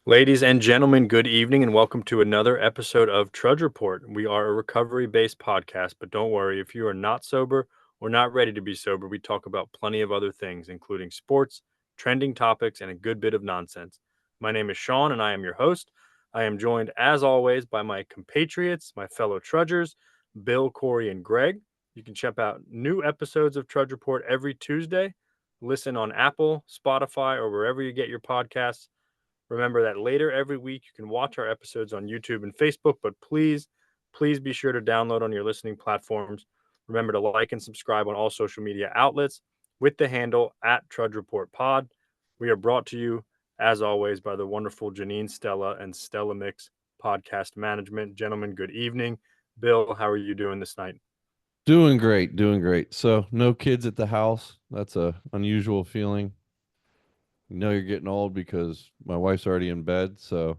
Ladies and gentlemen, good evening and welcome to another episode of Trudge Report. We are a recovery-based podcast, but don't worry, if you are not sober or not ready to be sober, we talk about plenty of other things, including sports, trending topics, and a good bit of nonsense. My name is Sean and I am your host. I am joined, as always, by my compatriots, my fellow trudgers, Bill, Corey, and Greg. You can check out new episodes of Trudge Report every Tuesday. Listen on Apple, Spotify, or wherever you get your podcasts. Remember that later every week you can watch our episodes on YouTube and Facebook, but please be sure to download on your listening platforms. Remember to like and subscribe on all social media outlets with the handle at Trudge Report Pod. We are brought to you, as always, by the wonderful Janine Stella and Stella Mix Podcast Management. Gentlemen, good evening. Bill, how are you doing this night? Doing great, doing great. So no kids at the house. That's a unusual feeling. You know you're getting old because my wife's already in bed, so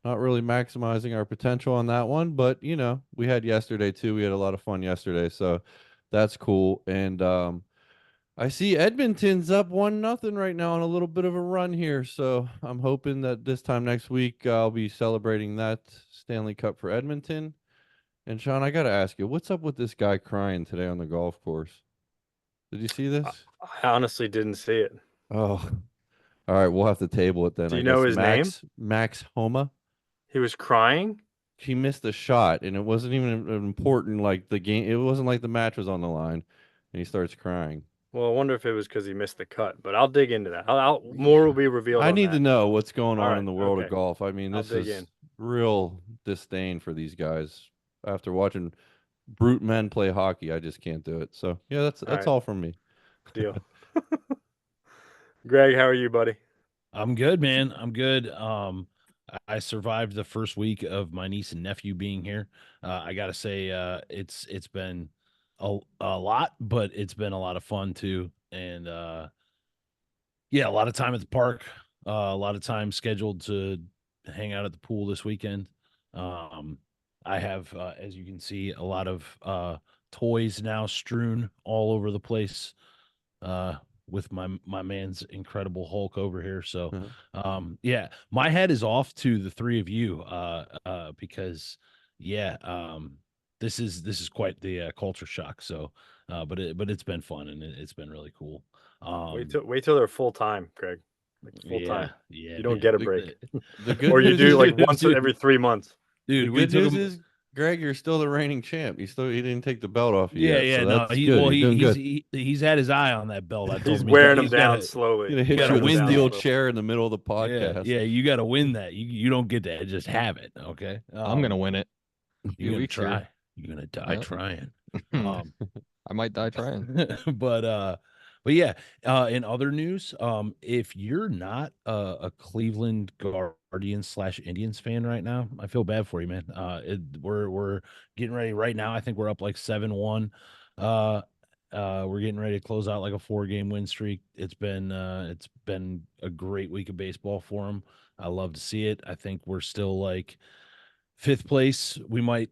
not really maximizing our potential on that one, but we had yesterday too. We had a lot of fun yesterday, so that's cool. And I see Edmonton's up 1-0 right now on a little bit of a run here, so I'm hoping that this time next week I'll be celebrating that Stanley Cup for Edmonton. And Sean, I got to ask you, what's up with this guy crying today on the golf course? Did you see I this? honestly didn't see it. Oh, all right. We'll have to table it then. Do I you know guess his name? Max Homa. He was crying. He missed a shot, and it wasn't even important. Like the game, it wasn't like the match was on the line, and he starts crying. Well, I wonder if it was because he missed the cut, but I'll dig into that. More will be revealed I on need to that. know what's going All on right. in the world of Okay. golf. I mean, I'll this dig is in. real disdain for these guys. After watching brute men play hockey, I just can't do it. So yeah, that's All that's right. all from me. Deal. Greg, how are you, buddy? I'm good, man. I'm good. I survived the first week of my niece and nephew being here. I gotta say, it's been a lot, but it's been a lot of fun too. And yeah, a lot of time at the park. A lot of time scheduled to hang out at the pool this weekend. Um, I have, as you can see, a lot of toys now strewn all over the place. Uh, with my man's Incredible Hulk over here. So Uh-huh. yeah, my head is off to the three of you because yeah, this is quite the culture shock. So but it's been fun and it's been really cool. Wait Um till wait till they're full time, Greg. Like full yeah, time. yeah, You don't get dude. a The, break, the good or you news do is like once Dude, every 3 months. the dude, we good took news him. is Greg, you're still the reigning champ. He didn't take the belt off you Yeah, yet, yeah, so no, that's good. You're doing good. he's had his eye on that belt. I told He's him wearing them he's down gotta slowly. Gonna you hit gotta you Wearing with a them win down steel that. slowly. chair in the middle of the Yeah, podcast. yeah, you gotta win that. You don't get to just have it. Okay. I'm gonna win it. A You're few gonna weeks here. try. You're gonna die Yep. trying. I Um, might die trying. but yeah. In other news, if you're not a Cleveland Guardians / Indians fan right now, I feel bad for you, man. We're getting ready right now. I think we're up like 7-1. Uh, we're getting ready to close out like a 4-game win streak. It's been a great week of baseball for them. I love to see it. I think we're still like fifth place. We might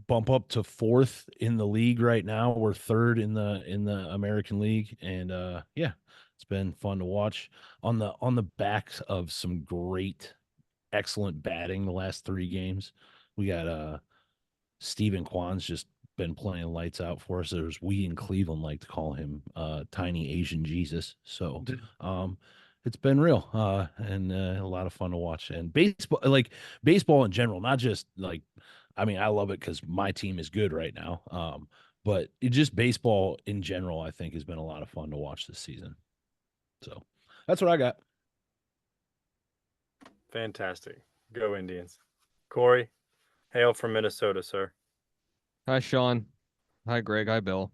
bump up to fourth in the league right now. We're third in the American League, and yeah, it's been fun to watch on the backs of some great, excellent batting the last 3 games. We got Stephen Kwan's just been playing lights out for us. There's we in Cleveland like to call him tiny Asian Jesus. So um it's been real and a lot of fun to watch. And baseball in general, not just like I mean, I love it because my team is good right now. But just baseball in general, I think has been a lot of fun to watch this season. So that's what I got. Fantastic. Go Indians. Corey, hail from Minnesota, sir. Hi, Sean. Hi, Greg. Hi, Bill.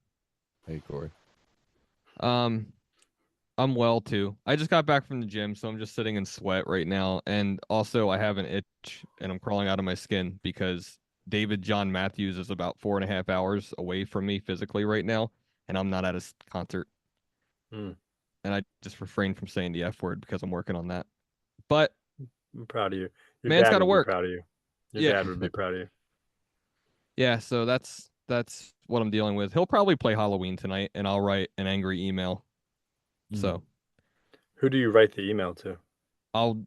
Hey, Corey. Um, I'm well too. I just got back from the gym, so I'm just sitting in sweat right now. And also, I have an itch, and I'm crawling out of my skin because David John Matthews is about 4.5 hours away from me physically right now, and I'm not at his concert. Hmm. And I just refrained from saying the F word because I'm working on that. But I'm proud of you. Your man's dad got to would be work. proud of you. Your Yeah. dad would be proud of you. Yeah, so that's what I'm dealing with. He'll probably play Halloween tonight, and I'll write an angry email. So Who do you write the email to? I'll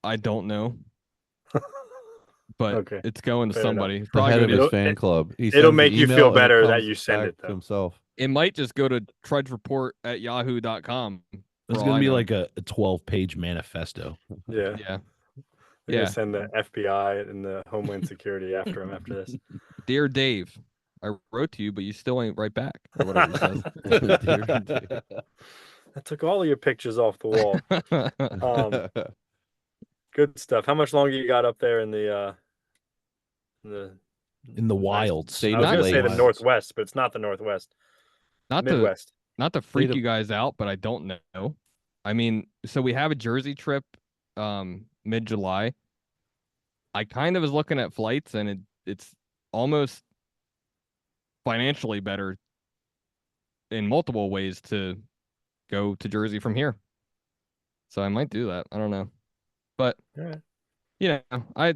I don't know, but Okay, it's going to fair enough. somebody. The Probably head go of his to. It'll fan club. He it'll sends the make you feel email and it better that comes you send back it to though. himself. It might just go to trudgereport@yahoo.com. It's For all gonna I be know. like a 12-page manifesto. Yeah, Yeah. they're gonna Yeah. send the FBI and the Homeland Security after him after this. Dear Dave, I wrote to you, but you still ain't right back, or whatever he says. Dear Dave. I took all of your pictures off the wall. Good stuff. How much longer you got up there in the In the nice- wilds. State I was of gonna say the Lakes. Northwest, but it's not the Northwest. not to Midwest. not to freak you guys out, but I don't know. I mean, so we have a Jersey trip mid-July. I kind of was looking at flights, and it's almost financially better in multiple ways to go to Jersey from here. So I might do that. I don't know. But All right. you know, I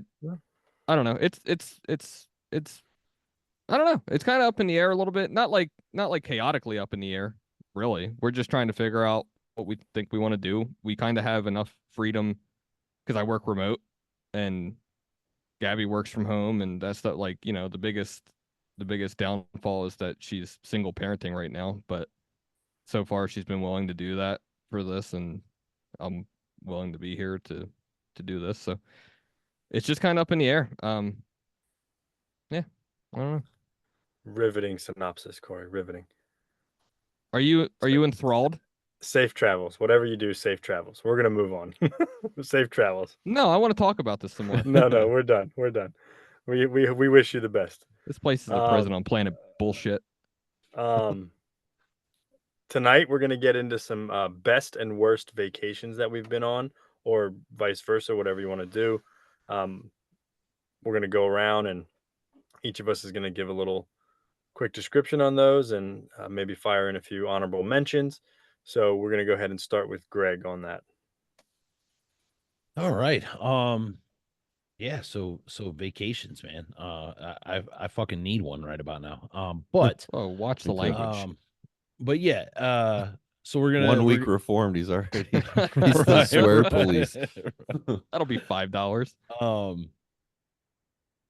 don't know. It's I don't know. It's kind of up in the air a little bit. Not like chaotically up in the air, really. We're just trying to figure out what we think we want to do. We kind of have enough freedom because I work remote and Gabby works from home, and that's the the biggest downfall is that she's single parenting right now, but so far she's been willing to do that for this, and I'm willing to be here to do this. So it's just kind of up in the air. Yeah, I don't know. Riveting synopsis, Corey. Riveting. Are you enthralled? Safe travels. Whatever you do, safe travels. We're gonna move on. Safe travels. No, I want to talk about this some more. No, we're done. We're done. We wish you the best. This place is a prison on planet bullshit. Tonight we're gonna get into some best and worst vacations that we've been on, or vice versa, whatever you want to do. We're gonna go around, and each of us is gonna give a little quick description on those, and maybe fire in a few honorable mentions. So we're gonna go ahead and start with Greg on that. All right. Yeah, so vacations, man. I fucking need one right about now. But Oh, watch the language. but yeah, so we're gonna 1 week reformed. He's already he's the Right, swear right. police. That'll be $5.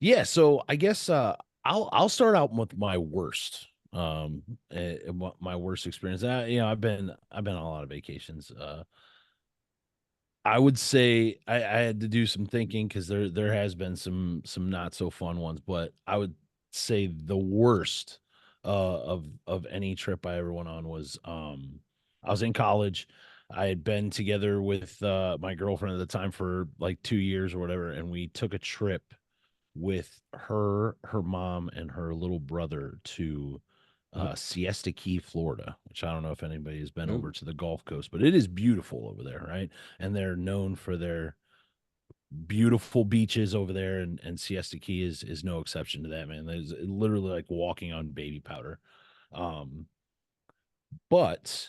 Yeah, so I guess I'll start out with my worst. My worst experience. I've been on a lot of vacations. I would say I had to do some thinking because there has been some not so fun ones, but I would say the worst of any trip I ever went on was I was in college. I had been together with my girlfriend at the time for like 2 years or whatever, and we took a trip with her mom, and her little brother to Siesta Key, Florida, which I don't know if anybody has been over to the Gulf Coast, but it is beautiful over there, right? And they're known for their beautiful beaches over there, and Siesta Key is no exception to that, man. There's literally like walking on baby powder. But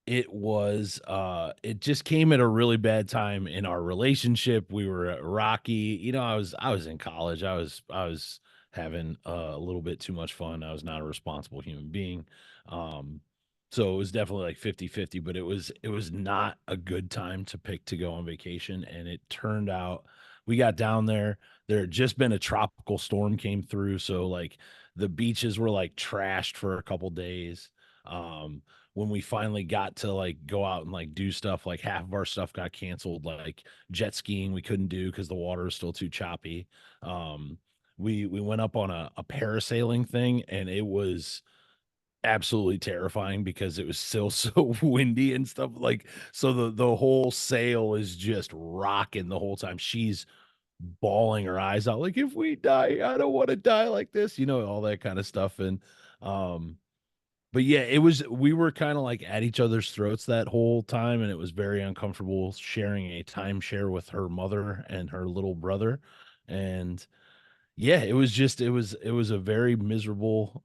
it just came at a really bad time in our relationship. We were rocky. I was in college. I was having a little bit too much fun. I was not a responsible human being. So it was definitely like 50-50, but it was not a good time to pick to go on vacation. And it turned out we got down there. There had just been a tropical storm came through. So like the beaches were like trashed for a couple days. When we finally got to like go out and like do stuff, like half of our stuff got canceled, like jet skiing we couldn't do because the water is still too choppy. We went up on a parasailing thing, and it was absolutely terrifying because it was still so windy and stuff, like, so the whole sail is just rocking the whole time. She's bawling her eyes out like, if we die, I don't want to die like this, all that kind of stuff. And but yeah, we were kind of like at each other's throats that whole time, and it was very uncomfortable sharing a timeshare with her mother and her little brother. And yeah, it was a very miserable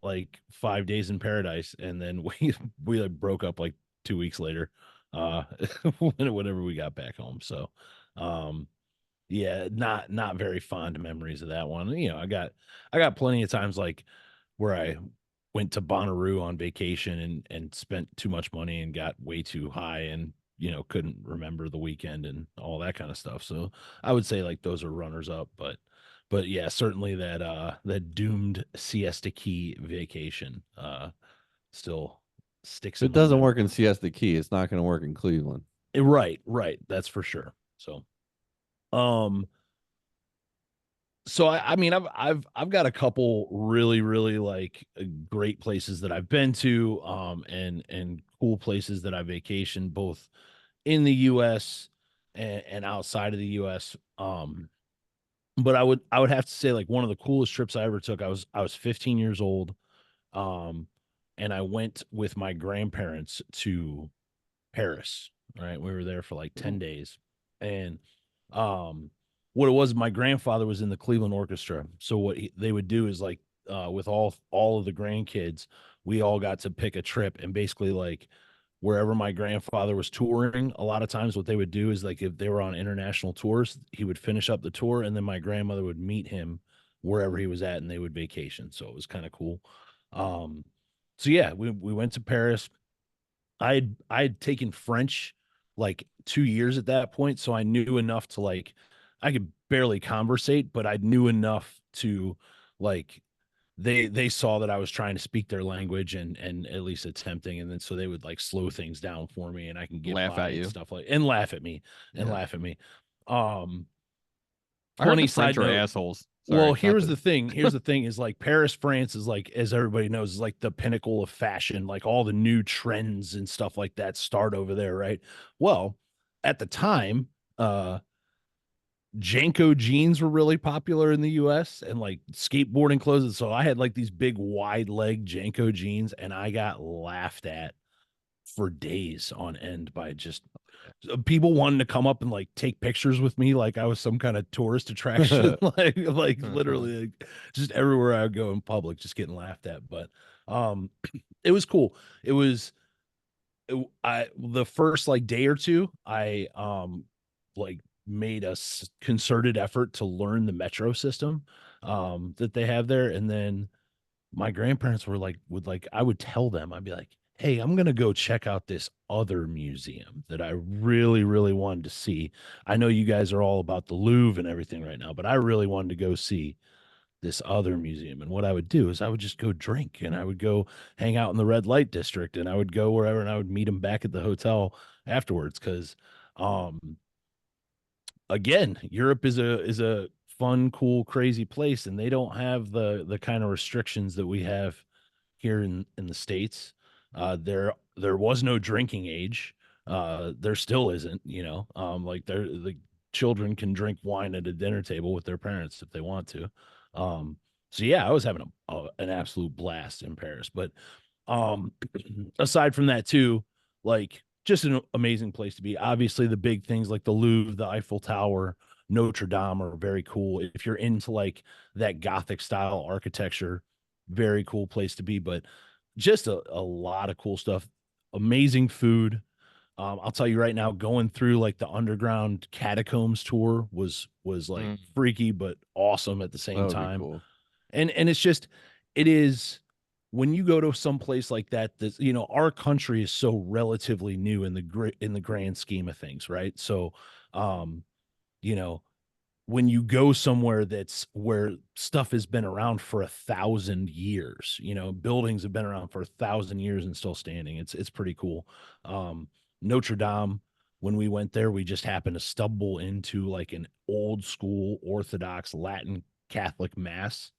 like 5 days in paradise. And then we like broke up like 2 weeks later, whenever we got back home. So yeah, not very fond memories of that one. I got plenty of times like where I went to Bonnaroo on vacation and spent too much money and got way too high and couldn't remember the weekend and all that kind of stuff. So I would say like those are runners up, but yeah, certainly that doomed Siesta Key vacation still sticks If in it my doesn't work memory. in Siesta Key, it's not going to work in Cleveland. Right, that's for sure. So um so I mean I've got a couple really really like great places that I've been to and cool places that I vacationed both in the US and outside of the US. But I would have to say like one of the coolest trips I ever took. I was 15 years old, um, and I went with my grandparents to Paris. Right, we were there for like 10 days, and um, what it was, my grandfather was in the Cleveland Orchestra. So what they would do is like with all of the grandkids, we all got to pick a trip, and basically like wherever my grandfather was touring, a lot of times what they would do is like if they were on international tours, he would finish up the tour and then my grandmother would meet him wherever he was at and they would vacation. So it was kind of cool. Um so yeah, we went to Paris. I had taken French like 2 years at that point, so I knew enough to like I could barely conversate, but I knew enough to like they saw that I was trying to speak their language and at least attempting, and then so they would like slow things down for me and I can get Laugh by at and you. stuff like and laugh at me and Yeah. laugh at me. Um I heard Funny the French side are note. assholes. Well, Sorry, not here's to. the thing. Here's the thing is like Paris, France is like, as everybody knows, is like the pinnacle of fashion. Like all the new trends and stuff like that start over there, right? Well, at the time, Janko jeans were really popular in the US and like skateboarding clothes. And so I had like these big wide leg Janko jeans and I got laughed at for days on end by just people wanting to come up and like take pictures with me like I was some kind of tourist attraction. like literally like, just everywhere I would go in public, just getting laughed at. But it was cool. It was I the first like day or two, I like made a concerted effort to learn the metro system that they have there. And then my grandparents were like I would tell them, I'd be like, hey, I'm gonna go check out this other museum that I really, really wanted to see. I know you guys are all about the Louvre and everything right now, but I really wanted to go see this other museum. And what I would do is I would just go drink and I would go hang out in the red light district and I would go wherever and I would meet them back at the hotel afterwards. Cause um again, Europe is a fun, cool, crazy place, and they don't have the kind of restrictions that we have here in the States. There was no drinking age. There still isn't, like the children can drink wine at a dinner table with their parents if they want to. Um, so yeah, I was having an absolute blast in Paris. But um, aside from that too, like just an amazing place to be. Obviously, the big things like the Louvre, the Eiffel Tower, Notre Dame are very cool. If you're into like that Gothic style architecture, very cool place to be. But just a lot of cool stuff. Amazing food. I'll tell you right now, going through like the underground catacombs tour was like Mm. freaky but awesome at the That same would be time. cool. And it's just it is when you go to some place like that, that our country is so relatively new in the grand scheme of things, right? So um you know when you go somewhere that's where stuff has been around for 1,000 years, buildings have been around for 1,000 years and still standing. It's pretty cool. Notre Dame, when we went there, we just happened to stumble into like an old school Orthodox Latin Catholic mass,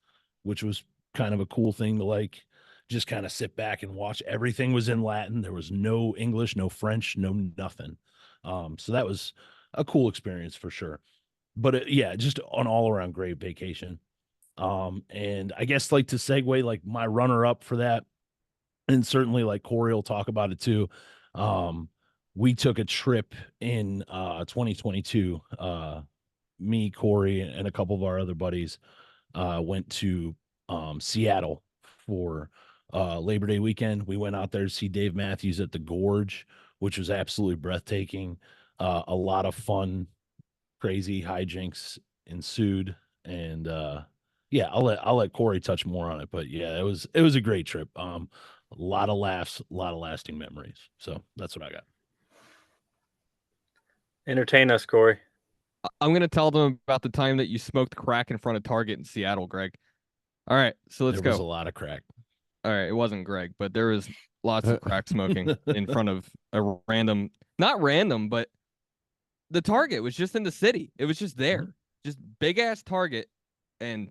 which was kind of a cool thing to like just kind of sit back and watch. Everything was in Latin. There was no English, no French, no nothing. So that was a cool experience for sure. But yeah, just an all around great vacation. And I guess like to segue, like my runner up for that, and certainly like Corey will talk about it too. Um, we took a trip in 2022. Me, Corey, and a couple of our other buddies went to Seattle for Labor Day weekend. We went out there to see Dave Matthews at the Gorge, which was absolutely breathtaking. A lot of fun, crazy hijinks ensued, and yeah, I'll let Corey touch more on it. But yeah, it was a great trip. A lot of laughs, a lot of lasting memories. So that's what I got. Entertain us, Corey. I'm gonna tell them about the time that you smoked crack in front of Target in Seattle, Greg. All right, so let's There was go. a lot of crack. All right, it wasn't Greg, but there was lots of crack smoking in front of a random, not random, but the Target was just in the city. It was just there, just big ass Target, and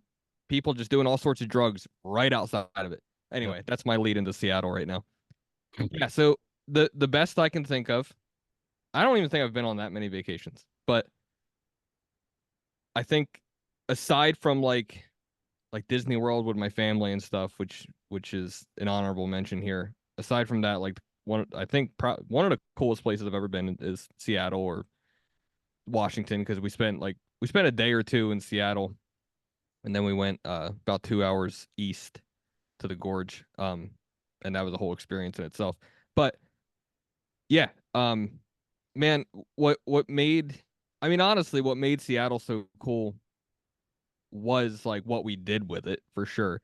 people just doing all sorts of drugs right outside of it. Anyway, that's my lead into Seattle right now. Yeah, so the best I can think of, I don't even think I've been on that many vacations, but I think aside from like Disney World with my family and stuff, which is an honorable mention here. Aside from that, like one one of the coolest places I've ever been is Seattle or Washington because we spent a day or two in Seattle, and then we went about 2 hours east to the Gorge, and that was a whole experience in itself. But yeah, man, what made I mean honestly, what made Seattle so cool was like what we did with it for sure.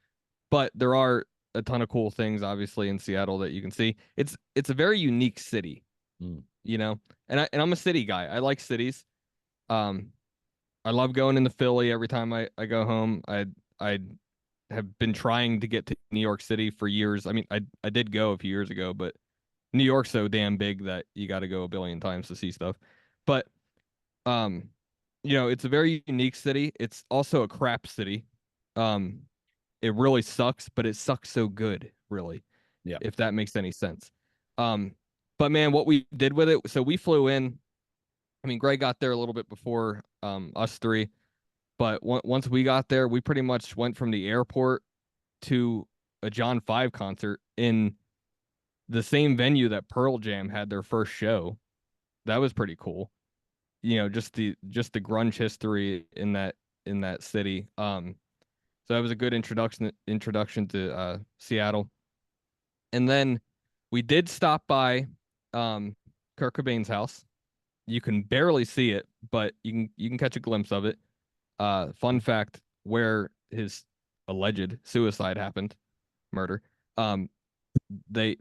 But there are a ton of cool things obviously in Seattle that you can see. It's a very unique city, you know. And I'm a city guy. I like cities. Um, I love going into Philly every time I go home. I have been trying to get to New York City for years. I mean, I did go a few years ago, but New York's so damn big that you got to go a billion times to see stuff. But um, you know, it's a very unique city. It's also a crap city. It really sucks, but it sucks so good, really. Yeah. If that makes any sense. But man, what we did with it, so we flew in. I mean, Greg got there a little bit before us three, but once we got there, we pretty much went from the airport to a John 5 concert in the same venue that Pearl Jam had their first show. That was pretty cool. You know, just the grunge history in that city. So that was a good introduction to Seattle. And then we did stop by Kurt Cobain's house. You can barely see it, but you can catch a glimpse of it. Fun fact, where his alleged suicide happened, murder. They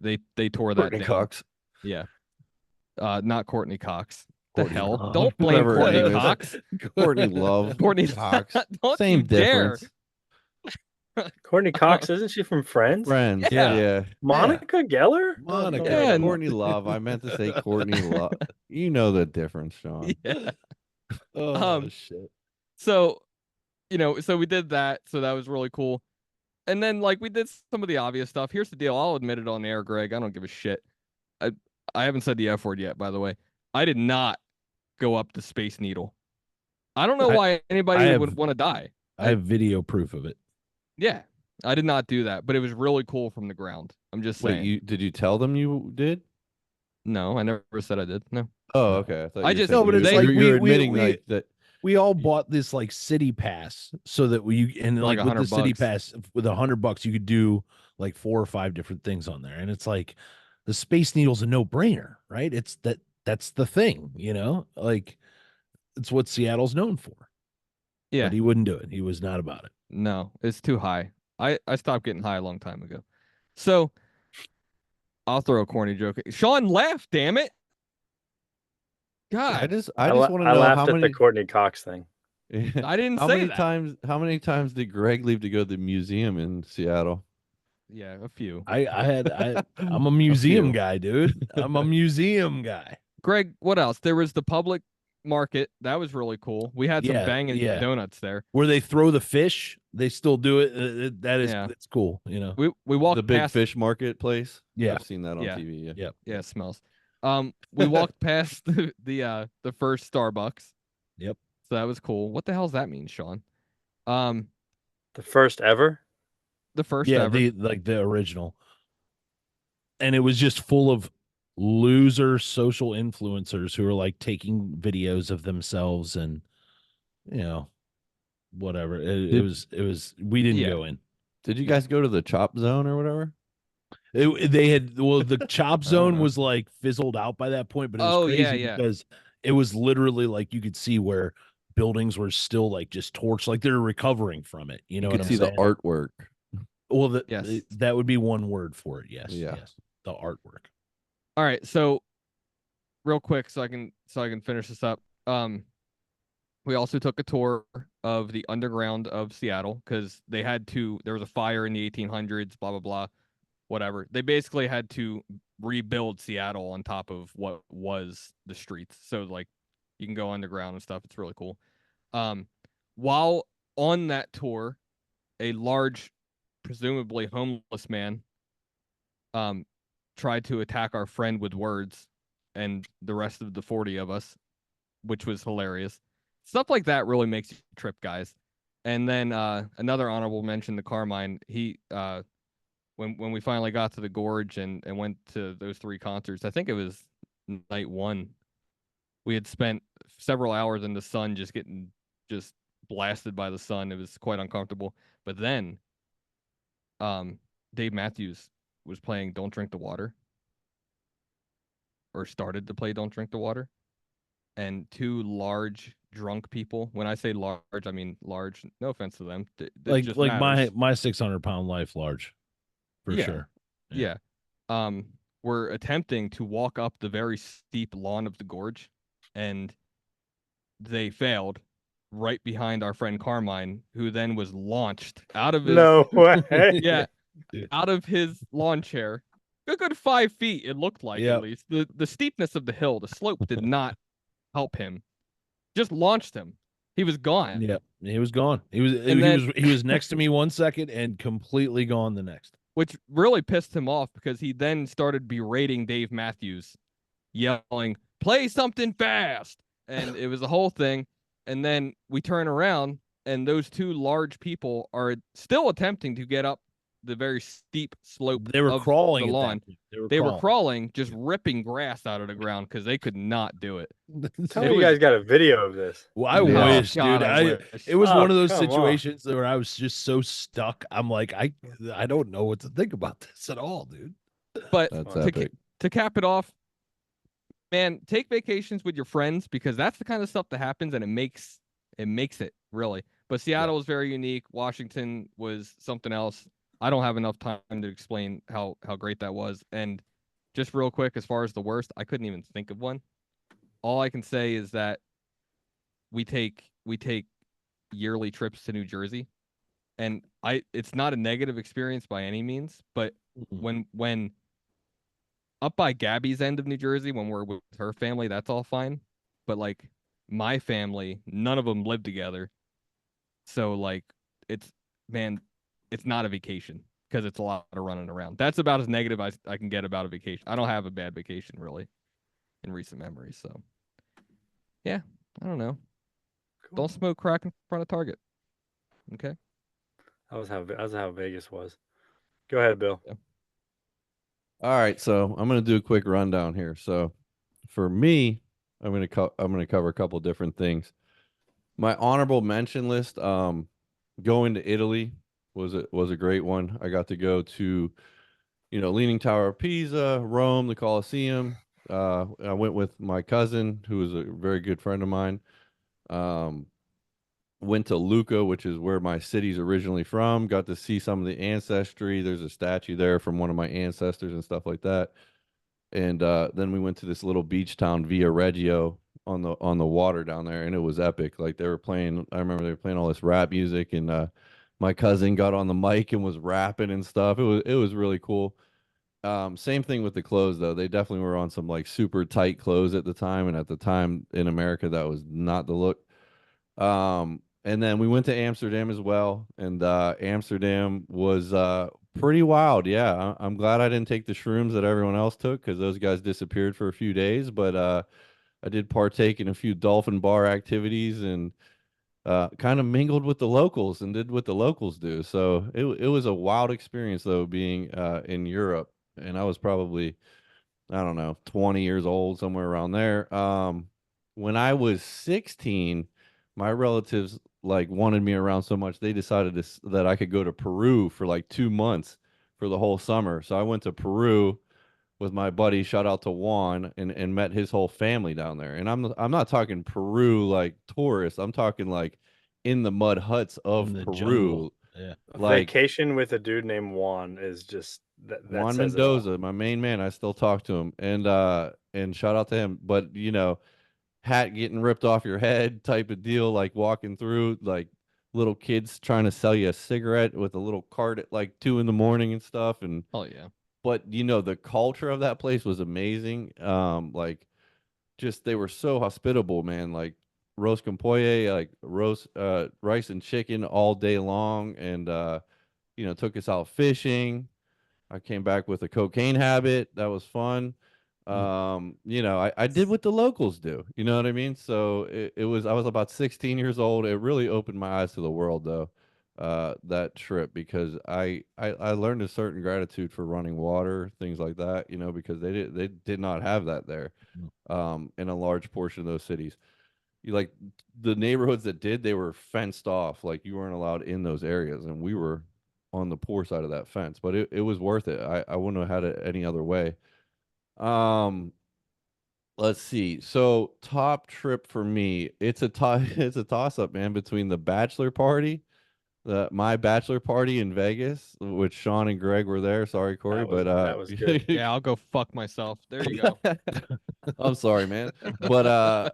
tore that Courtney down. Cox. Yeah. Not Courtney Cox. Courtney The hell? Love. Don't blame Whoever her Courtney name is. Cox. Courtney Love. Courtney Cox. Don't Same you dare. difference. Courtney Cox, isn't she from Friends? Friends. Yeah. Yeah. Monica Geller? Monica. Yeah, and- Courtney Love. I meant to say Courtney Love. You know the difference, Sean. Yeah. Oh shit. So, you know, so we did that. So that was really cool. And then like we did some of the obvious stuff. Here's the deal. I'll admit it on air, Greg. I don't give a shit. I haven't said the F word yet, by the way. I did not go up the Space Needle. I don't know why anybody would want to die. I have video proof of it. Yeah, I did not do that, but it was really cool from the ground. I'm just saying. Wait, did you tell them you did? No, I never said I did. No. Oh, okay. I thought I you just- said No, but you- it's they- like you're we admitting like that. we all bought this like city pass so that For like with the city $100. pass with $100 you could do like 4 or 5 different things on there, and it's like the Space Needle's a no brainer, right? That's the thing, you know, like it's what Seattle's known for. Yeah. But he wouldn't do it. He was not about it. No, it's too high. I stopped getting high a long time ago. So I'll throw a corny joke. Sean laughed, damn it. God, I just want to know laughed how at many the Courtney Cox thing. I didn't how say many that. how many times did Greg leave to go to the museum in Seattle? Yeah, a few. I'm a museum few. guy, dude. I'm a museum guy. Greg, what else? There was the public market. That was really cool. We had some Yeah, banging yeah. donuts there. Where they throw the fish, they still do it. Yeah. That's cool, you know. We walked The big past fish marketplace. Yeah. I've seen that on Yeah. TV. Yeah. Yeah, it smells. We walked past the first Starbucks. Yep. So that was cool. What the hell does that mean, Sean? The first ever? The first Yeah, ever. the original. And it was just full of loser social influencers who are like taking videos of themselves and, you know, whatever. It was we didn't Yeah. go in. Did you guys go to the chop zone or whatever? They had the chop zone know. was like fizzled out by that point, but it was Oh, crazy yeah. because it was literally like you could see where buildings were still like just torched, like they're recovering from it. You know You what could I'm see saying? the artwork. Well, Yes. that would be one word for it. Yes. Yeah. Yes. The artwork. All right, so real quick, so I can finish this up. We also took a tour of the underground of Seattle because they had to. There was a fire in the 1800s. Blah blah blah. Whatever. They basically had to rebuild Seattle on top of what was the streets. So like, you can go underground and stuff. It's really cool. While on that tour, a large, presumably homeless man, tried to attack our friend with words and the rest of the 40 of us, which was hilarious. Stuff like that really makes you trip, guys. And then another honorable mention to Carmine. He when we finally got to the Gorge and went to those 3 concerts, I think it was night 1. We had spent several hours in the sun just getting just blasted by the sun. It was quite uncomfortable. But then Dave Matthews was playing Don't Drink the Water, or started to play Don't Drink the Water. And 2 large drunk people. When I say large, I mean large. No offense to them. Like just my matters. 600-pound life large, for Yeah. sure. Yeah. Were attempting to walk up the very steep lawn of the gorge, and they failed right behind our friend Carmine, who then was launched out of his No way. yeah, out of his lawn chair. A good 5 feet, it looked like, Yep. at least. The steepness of the hill, the slope did not help him. Just launched him. He was gone. Yeah, he was gone. He And was next to me 1 second and completely gone the next. Which really pissed him off because he then started berating Dave Matthews, yelling, "Play something fast!" And it was a whole thing. And then we turn around, and those 2 large people are still attempting to get up the very steep slope They were of crawling the at that lawn. point. They were crawling, just ripping grass out of the ground because they could not do it. Tell It me you was- guys got a video of this. Well, I Yeah. wish, God, dude. I wish. It was Oh, one of those come on. situations where I was just so stuck. I'm like, I don't know what to think about this at all, dude. But That's fun. epic. to cap it off, man, take vacations with your friends because that's the kind of stuff that happens, and it makes it really. But Seattle was very unique. Washington was something else. I don't have enough time to explain how great that was. And just real quick, as far as the worst, I couldn't even think of one. All I can say is that we take yearly trips to New Jersey, and it's not a negative experience by any means, but when up by Gabby's end of New Jersey, when we're with her family, that's all fine. But like my family, none of them live together. So like it's not a vacation because it's a lot of running around. That's about as negative as I can get about a vacation. I don't have a bad vacation really in recent memory. So yeah, I don't know. Cool. Don't smoke crack in front of Target. Okay. That was how Vegas was. Go ahead, Bill. All right, so I'm going to do a quick rundown here. So, for me, I'm going to cover a couple different things. My honorable mention list, going to Italy was a great one. I got to go to, Leaning Tower of Pisa, Rome, the Colosseum. I went with my cousin, who is a very good friend of mine. Went to Lucca, which is where my city's originally from. Got to see some of the ancestry. There's a statue there from one of my ancestors and stuff like that. And then we went to this little beach town, Via Reggio, on the water down there, and it was epic. Like they were playing, I remember they were playing all this rap music, and my cousin got on the mic and was rapping and stuff. It was really cool. Same thing with the clothes though. They definitely were on some like super tight clothes at the time, and at the time in America that was not the look. And then we went to Amsterdam as well, and Amsterdam was pretty wild. Yeah, I'm glad I didn't take the shrooms that everyone else took because those guys disappeared for a few days. But I did partake in a few dolphin bar activities and kind of mingled with the locals and did what the locals do. So it was a wild experience though, being in Europe, and I was probably, I don't know, 20 years old, somewhere around there. When I was 16, my relatives like wanted me around so much they decided that I could go to Peru for like 2 months for the whole summer. So I went to Peru with my buddy, shout out to Juan, and met his whole family down there. And I'm not talking Peru like tourists. I'm talking like in the mud huts of In the Peru. jungle. Yeah. A Like, vacation with a dude named Juan is just that Juan says it all. Mendoza, my main man. I still talk to him, and shout out to him. But hat getting ripped off your head type of deal, like walking through, like little kids trying to sell you a cigarette with a little cart at like 2 in the morning and stuff. And Oh yeah. but the culture of that place was amazing. Like just they were so hospitable, man. Like roast con pollo, like roast rice and chicken all day long, and took us out fishing. I came back with a cocaine habit. That was fun. I did what the locals do. You know what I mean? So I was about 16 years old. It really opened my eyes to the world though. That trip, because I learned a certain gratitude for running water, things like that, because they did not have that there in a large portion of those cities. You like the neighborhoods that did, they were fenced off, like you weren't allowed in those areas, and we were on the poor side of that fence, but it was worth it. I wouldn't have had it any other way. um let's see. So top trip for me, it's a toss up, man, between the bachelor party, my bachelor party in Vegas, which Sean and Greg were there. Sorry, Corey, but That was good. Yeah, I'll go fuck myself. There you go. I'm sorry, man, but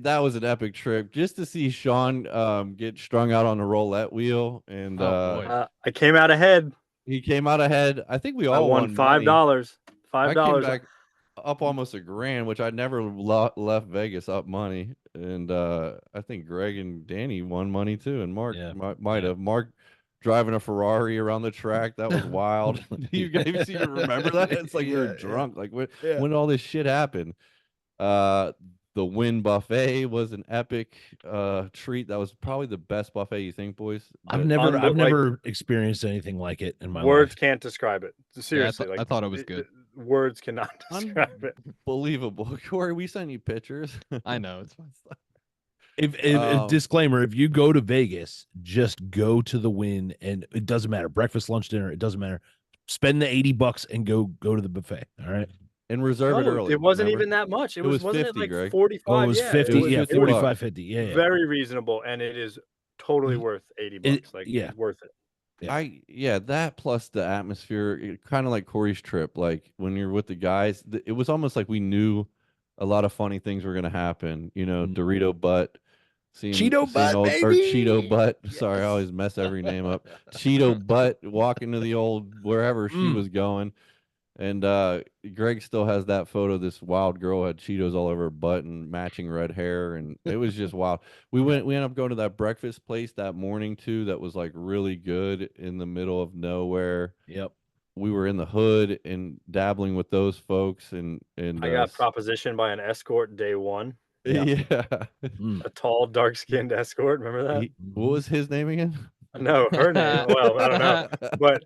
that was an epic trip just to see Sean get strung out on the roulette wheel, and Oh, boy. I came out ahead. he came out ahead. I think we I all won won money. $5. I came $5. back up almost $1,000, which I never left Vegas up money. And I think Greg and Danny won money too, and Mark might have. Mark driving a Ferrari around the track, that was wild. You guys even remember that? It's like we were drunk. Like when did all this shit happen? The Wynn buffet was an epic treat. That was probably the best buffet, you think, boys? I've never experienced anything like it in my Words life. can't describe it. Seriously, I thought it was good. Words cannot describe it. Unbelievable. Corey, we sent you pictures. I know, it's fine. If disclaimer, if you go to Vegas, just go to the Wynn, and it doesn't matter. Breakfast, lunch, dinner, it doesn't matter. Spend the $80 and go to the buffet. All right. And reserve it early. It wasn't remember? even that much. It was wasn't 50, it like Greg. 45? Oh, it was 50. was Yeah, 50 45, bucks. 50. Yeah. Very reasonable, and it is totally worth $80. It's worth it. That plus the atmosphere, kind of like Corey's trip. Like when you're with the guys, it was almost like we knew a lot of funny things were gonna happen. Dorito butt, Cheeto butt, or baby! Cheeto butt. Yes. Sorry, I always mess every name up. Cheeto butt walking to the old wherever she was going. And Greg still has that photo. This wild girl had Cheetos all over her butt and matching red hair, and it was just wild. We ended up going to that breakfast place that morning too. That was like really good in the middle of nowhere. Yep. We were in the hood and dabbling with those folks, and I got propositioned by an escort day one. Yeah. A tall, dark-skinned escort. Remember that? What was his name again? No, her name. Well, I don't know. But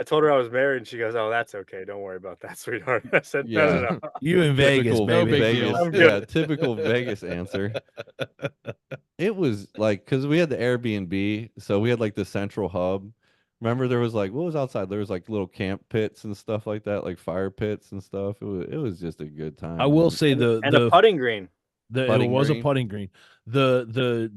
I told her I was married, and she goes, "Oh, that's okay. Don't worry about that, sweetheart." I said, "No. You in Vegas, Typical baby. No big deal. I'm Yeah, good." typical Vegas answer. It was like, because we had the Airbnb, so we had like the central hub. Remember, there was like, what was outside? There was like little camp pits and stuff like that, like fire pits and stuff. It was just a good time. I will say and a putting green. It was a putting green. The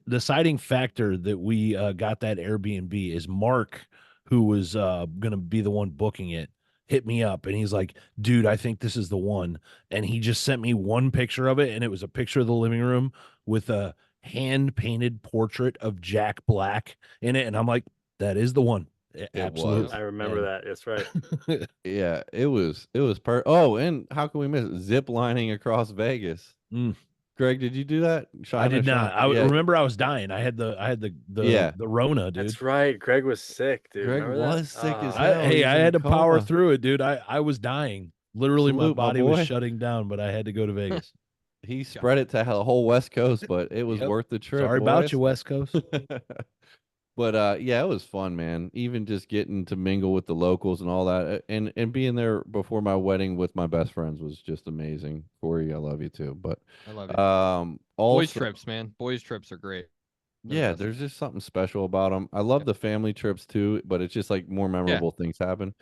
deciding factor that we got that Airbnb is Mark, who was gonna be the one booking it, hit me up, and he's like, "Dude, I think this is the one." And he just sent me one picture of it, and it was a picture of the living room with a hand painted portrait of Jack Black in it, and I'm like, "That is the one." Absolutely. I remember that. That's right. Yeah, it was Oh, and how can we miss it? Zip lining across Vegas? Greg, did you do that? I did not. I remember I was dying. I had the Rona, dude. That's right. Greg was sick, dude. Greg remember was that? sick as hell. I had to power through it, dude. I was dying. Literally, Salute, my my body was boy. shutting down, but I had to go to Vegas. He spread it to the whole West Coast, but it was worth the trip. Sorry about boys. you, West Coast. But yeah, it was fun, man. Even just getting to mingle with the locals and all that, and being there before my wedding with my best friends was just amazing. Corey, I love you too. But I love it. also, Boys trips, man. Boys trips are great. Yeah, there's just something special about them. I love the family trips too, but it's just like more memorable things happen.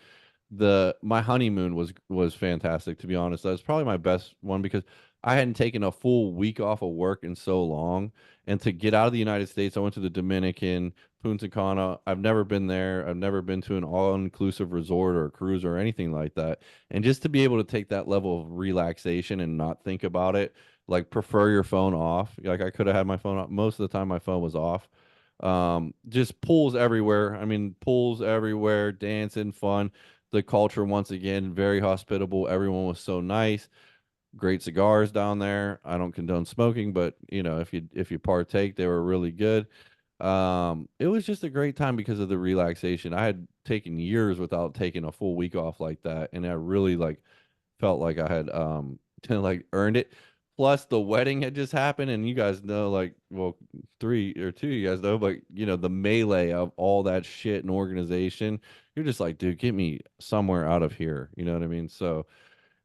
my honeymoon was fantastic, to be honest. That was probably my best one because I hadn't taken a full week off of work in so long. And to get out of the United States, I went to the Dominican, Punta Cana. I've never been there. I've never been to an all-inclusive resort or cruise or anything like that. And just to be able to take that level of relaxation and not think about it, like prefer your phone off. Like I could have had my phone off. Most of the time my phone was off. Just pools everywhere. I mean, pools everywhere, dancing, fun. The culture once again very hospitable. Everyone was so nice. Great cigars down there. I don't condone smoking, but if you partake, they were really good. It was just a great time because of the relaxation. I had taken years without taking a full week off like that, and I really like felt like I had like earned it. Plus the wedding had just happened, and you guys know, like, well, three or two of you guys know, but the melee of all that shit and organization, you're just like, dude, get me somewhere out of here. You know what I mean? So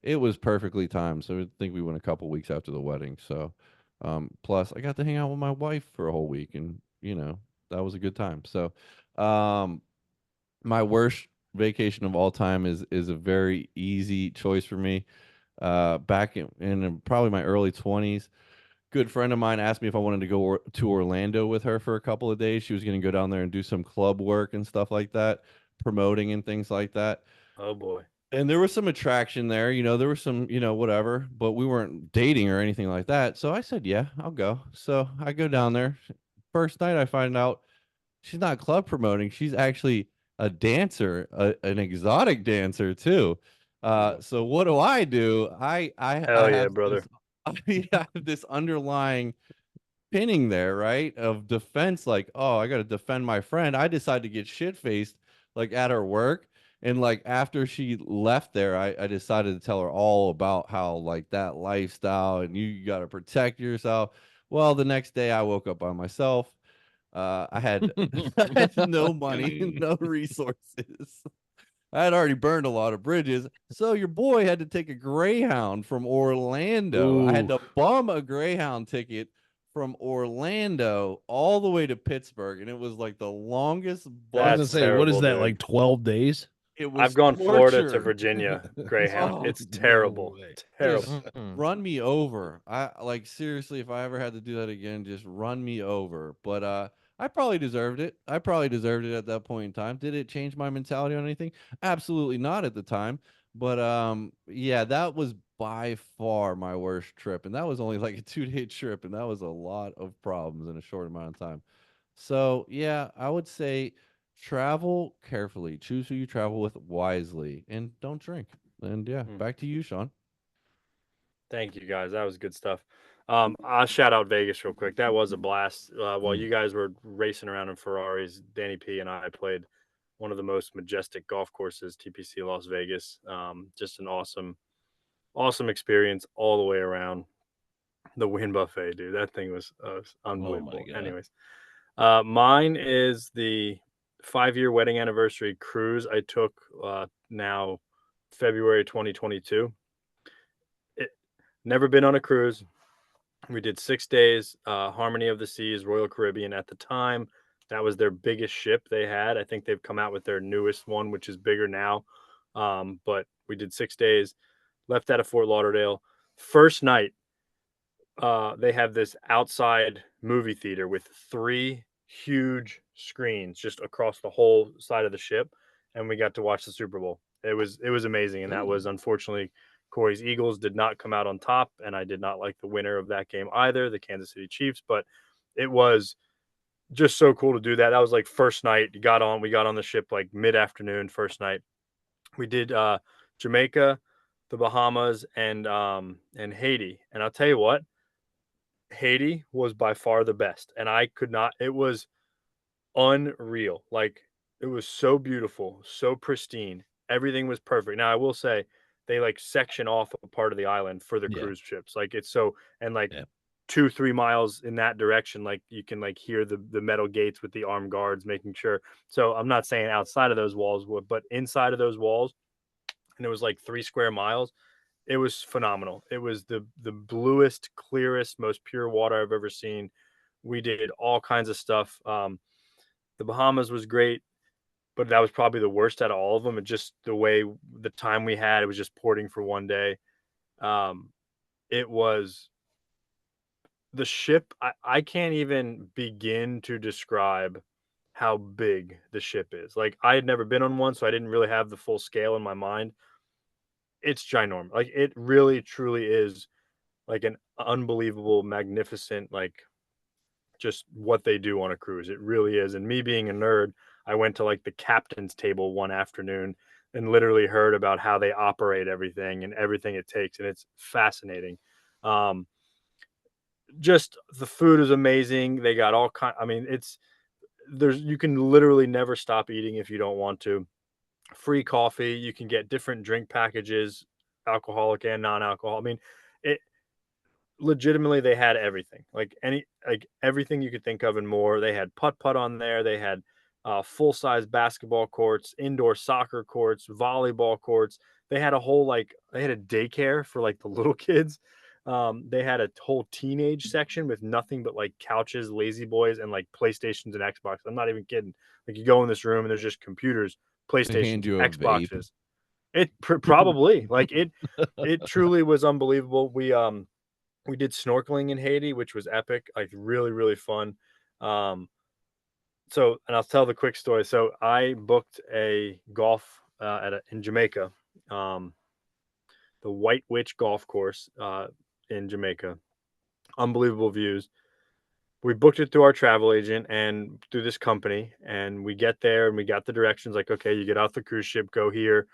it was perfectly timed. So I think we went a couple weeks after the wedding. So plus I got to hang out with my wife for a whole week, and that was a good time. So um my worst vacation of all time is a very easy choice for me. Back in probably my early 20s, good friend of mine asked me if I wanted to go to Orlando with her for a couple of days. She was going to go down there and do some club work and stuff like that, promoting and things like that. Oh boy. And there was some attraction there, there was some, whatever, but we weren't dating or anything like that. So I said, yeah, I'll go. So I go down there. First night I find out she's not club promoting. She's actually a dancer, an exotic dancer too. So what do? I Hell yeah, have brother. this I have this underlying pinning there, right? Of defense, like, oh, I got to defend my friend. I decided to get shit faced like at her work. And like after she left there, I decided to tell her all about how like that lifestyle and you got to protect yourself. Well, the next day I woke up by myself. I had I had no money, no resources. I had already burned a lot of bridges. So your boy had to take a Greyhound from Orlando. I had Ooh, to bum a Greyhound ticket from Orlando all the way to Pittsburgh. And it was like the longest I was bus gonna that's say, what is terrible, that, dude. like 12 days? it I've was gone Florida to torture. Virginia Greyhound. Oh, It's No terrible. way. just Terrible. run me over. I like seriously, if I ever had to do that again, just run me over. But I probably deserved it. I probably deserved it at that point in time. Did it change my mentality on anything? Absolutely not at the time. But yeah, that was by far my worst trip. And that was only like a 2-day trip, and that was a lot of problems in a short amount of time. So yeah, I would say travel carefully. Choose who you travel with wisely, and don't drink. And yeah, Hmm. back to you, Sean. Thank you guys. That was good stuff. I'll shout out Vegas real quick. That was a blast. While Mm. you guys were racing around in Ferraris, Danny P and I played one of the most majestic golf courses, TPC Las Vegas. Just an awesome experience all the way around. The wind buffet, dude. That thing was Oh my unbelievable. god. Anyways, mine is the 5-year wedding anniversary cruise I took now February 2022. It, never been on a cruise. We did 6 days, Harmony of the Seas, Royal Caribbean at the time. That was their biggest ship they had. I think they've come out with their newest one, which is bigger now. But we did 6 days, left out of Fort Lauderdale. First night, they have this outside movie theater with 3 huge screens just across the whole side of the ship, and we got to watch the Super Bowl. It was amazing, and that Ooh. was unfortunately Corey's Eagles did not come out on top, and I did not like the winner of that game either, the Kansas City Chiefs. But it was just so cool to do that. That was like first night. We got on the ship like mid afternoon. First night, we did Jamaica, the Bahamas, and Haiti. And I'll tell you what, Haiti was by far the best, and I could not. It was unreal. Like it was so beautiful, so pristine. Everything was perfect. Now I will say they like section off a part of the island for the Yeah. cruise ships. Like it's so and like Yeah. 2-3 miles in that direction, like you can like hear the metal gates with the armed guards making sure. So I'm not saying outside of those walls, but inside of those walls, and it was like 3 square miles. It was phenomenal. It was the bluest, clearest, most pure water I've ever seen. We did all kinds of stuff. The Bahamas was great. but that was probably the worst out of all of them. And just the way the time we had, it was just porting for one day. It was the ship. I can't even begin to describe how big the ship is. Like, I had never been on one, so I didn't really have the full scale in my mind. It's ginormous. Like, it really truly is like an unbelievable, magnificent, like, just what they do on a cruise. It really is. And me being a nerd, I went to like the captain's table one afternoon and literally heard about how they operate everything and everything it takes, and it's fascinating. Um, just the food is amazing. They got all kind. I mean, it's there's you can literally never stop eating if you don't want to. Free coffee. You can get different drink packages, alcoholic and non-alcohol. I mean, it legitimately they had everything, like everything you could think of and more. They had putt putt on there. They had full size basketball courts, indoor soccer courts, volleyball courts. They had a whole like they had a daycare for like the little kids. They had a whole teenage section with nothing but like couches, lazy boys, and like PlayStations and Xbox. I'm not even kidding. Like, you go in this room and there's just computers, They hand PlayStations, you a vape. Xboxes. It probably like it truly was unbelievable. We did snorkeling in Haiti, which was epic, like really, really fun. Um, and I'll tell the quick story. So I booked a golf in Jamaica, um, the White Witch Golf Course in Jamaica. Unbelievable views. We booked it through our travel agent and through this company, and we get there and we got the directions like, okay, you get off the cruise ship, go here,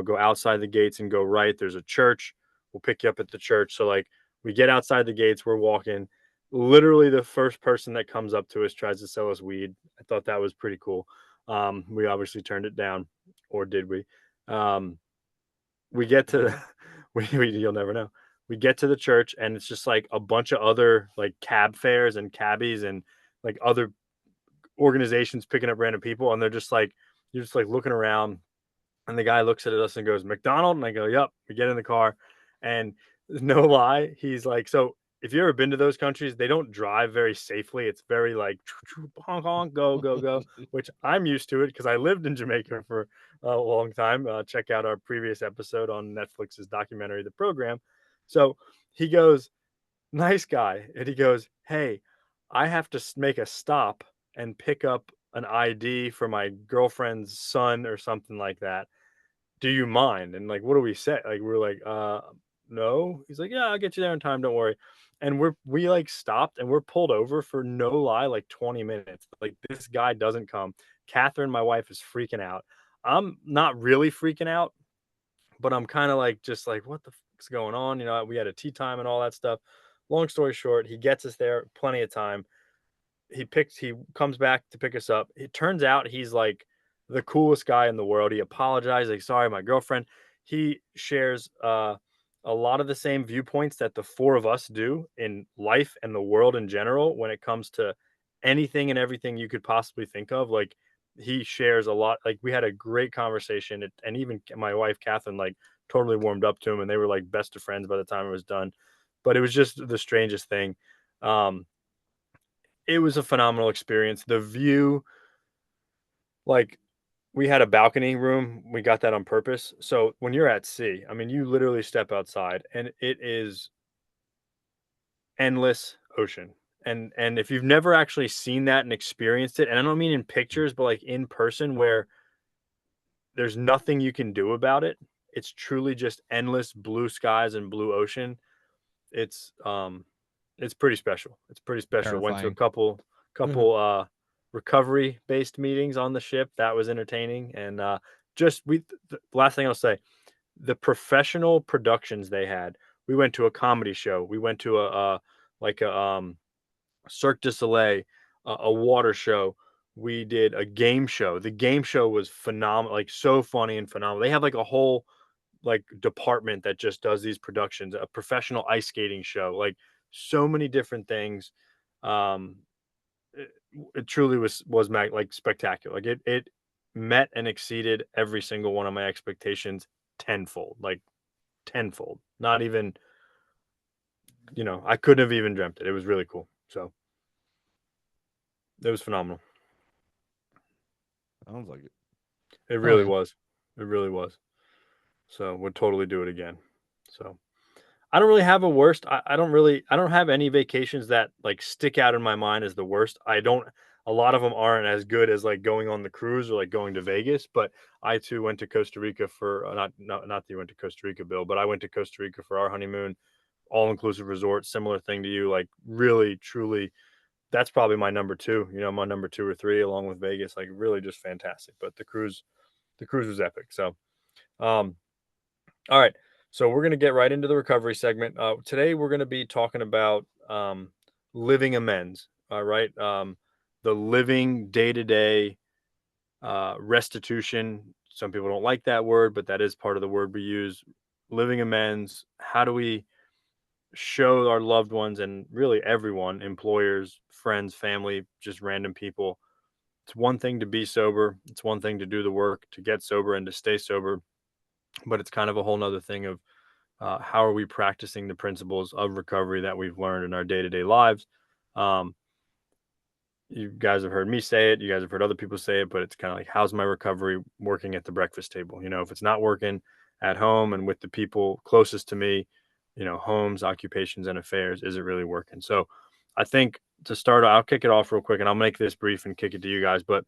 go outside the gates and go right. There's a church. We'll pick you up at the church. So like we get outside the gates, we're walking. Literally the first person that comes up to us tries to sell us weed. I thought that was pretty cool. We obviously turned it down, or did we? Um, we get to the, you'll never know. We get to the church and it's just like a bunch of other like cab fares and cabbies and like other organizations picking up random people, and they're just like you're just like looking around, and the guy looks at us and goes, McDonald? And I go, yep. We get in the car, and no lie, he's like, so if you've ever been to those countries, they don't drive very safely. It's very like honk honk, go go go, which I'm used to it because I lived in Jamaica for a long time. Check out our previous episode on Netflix's documentary, The Program. So he goes, nice guy, and he goes, hey, I have to make a stop and pick up an ID for my girlfriend's son or something like that. Do you mind? And like, what do we say? Like, we're like, no. He's like, yeah, I'll get you there in time, don't worry. And we like stopped and we're pulled over for no lie, like 20 minutes. Like, this guy doesn't come. Catherine, my wife, is freaking out. I'm not really freaking out, but I'm kind of like, just like, what the fuck's going on? We had a tea time and all that stuff. Long story short, he gets us there plenty of time. He comes back to pick us up. It turns out he's like the coolest guy in the world. He apologized, like, sorry, my girlfriend. He shares a lot of the same viewpoints that the four of us do in life and the world in general when it comes to anything and everything you could possibly think of. Like, he shares a lot. Like, we had a great conversation, and even my wife Catherine like totally warmed up to him, and they were like best of friends by the time it was done. But it was just the strangest thing. Um, it was a phenomenal experience. The view, like, we had a balcony room. We got that on purpose. So when you're at sea, I mean, you literally step outside and it is endless ocean. And if you've never actually seen that and experienced it, and I don't mean in pictures, but like in person where there's nothing you can do about it, it's truly just endless blue skies and blue ocean. It's um it's pretty special. It's pretty special. Went to a Terrifying. couple recovery based meetings on the ship. That was entertaining. And just we the last thing I'll say, the professional productions they had. We went to a comedy show. We went to a Cirque du Soleil, a water show. We did a game show. The game show was phenomenal, like so funny and phenomenal. They have like a whole like department that just does these productions, a professional ice skating show, like so many different things. Um, it, it truly was like spectacular. Like it met and exceeded every single one of my expectations tenfold, like tenfold. Not even, I couldn't have even dreamt it. It was really cool. So it was phenomenal. Sounds like it. It Oh, really yeah. was. It really was. So would totally do it again. So I don't really have a worst. I don't have any vacations that like stick out in my mind as the worst. A lot of them aren't as good as like going on the cruise or like going to Vegas, but I too went to Costa Rica for not that you went to Costa Rica, Bill, but I went to Costa Rica for our honeymoon, all inclusive resort, similar thing to you, like really truly that's probably my number two, my number two or three along with Vegas, like really just fantastic. But the cruise was epic. So um all right. So we're going to get right into the recovery segment. Today we're going to be talking about living amends. All right. The living day to day restitution. Some people don't like that word, but that is part of the word we use. Living amends. How do we show our loved ones and really everyone, employers, friends, family, just random people? It's one thing to be sober. It's one thing to do the work to get sober and to stay sober. But it's kind of a whole nother thing of how are we practicing the principles of recovery that we've learned in our day-to-day lives. um, you guys have heard me say it, you guys have heard other people say it, but it's kind of like, how's my recovery working at the breakfast table? If it's not working at home and with the people closest to me, homes, occupations, and affairs, is it really working? So I think to start, I'll kick it off real quick and I'll make this brief and kick it to you guys. But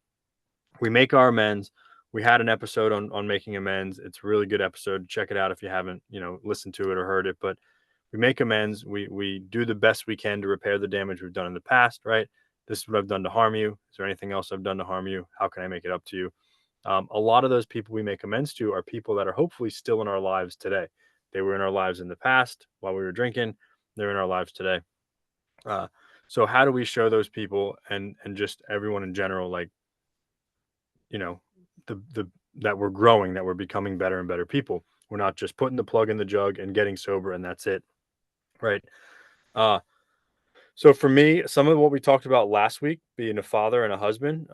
we make our amends. We had an episode on making amends. It's a really good episode. Check it out if you haven't, listened to it or heard it. But we make amends. We do the best we can to repair the damage we've done in the past, right? This is what I've done to harm you. Is there anything else I've done to harm you? How can I make it up to you? A lot of those people we make amends to are people that are hopefully still in our lives today. They were in our lives in the past while we were drinking. They're in our lives today. Uh, so how do we show those people and just everyone in general, like, you know, the that we're growing, that we're becoming better and better people. We're not just putting the plug in the jug and getting sober and that's it, right? Uh, so for me, some of what we talked about last week, being a father and a husband,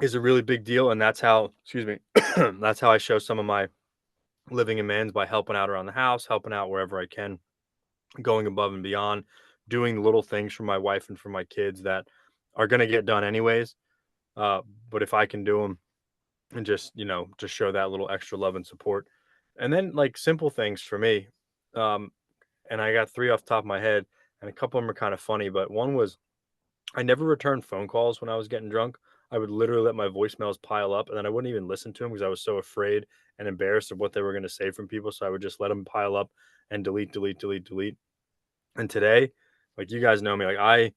is a really big deal, and that's how, excuse me, that's how I show some of my living amends, by helping out around the house, helping out wherever I can, going above and beyond, doing little things for my wife and for my kids that are going to get done anyways. Uh, but if I can do them, and just show that little extra love and support. And then like simple things for me, um and I got three off the top of my head, and a couple of them are kind of funny, but one was, I never returned phone calls when I was getting drunk. I would literally let my voicemails pile up, and then I wouldn't even listen to them because I was so afraid and embarrassed of what they were going to say from people, so I would just let them pile up and delete, delete, delete, delete. And today, like, you guys know me, like, I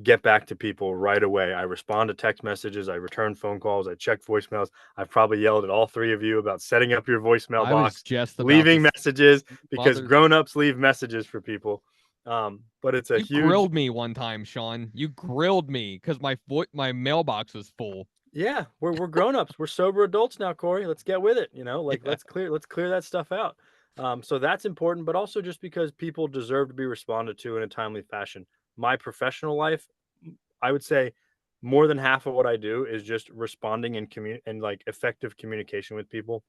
get back to people right away. I respond to text messages, I return phone calls, I check voicemails. I've probably yelled at all three of you about setting up your voicemail I was box, just about to leaving messages, because mother. grown-ups leave messages for people. But it's a You huge, grilled me one time, Sean. You grilled me because my mailbox was full. yeah, we're grown-ups. We're sober adults now, Corey. Let's get with it. Like, Yeah. let's clear that stuff out. So that's important, but also just because people deserve to be responded to in a timely fashion. My professional life, I would say more than half of what I do is just responding and like effective communication with people.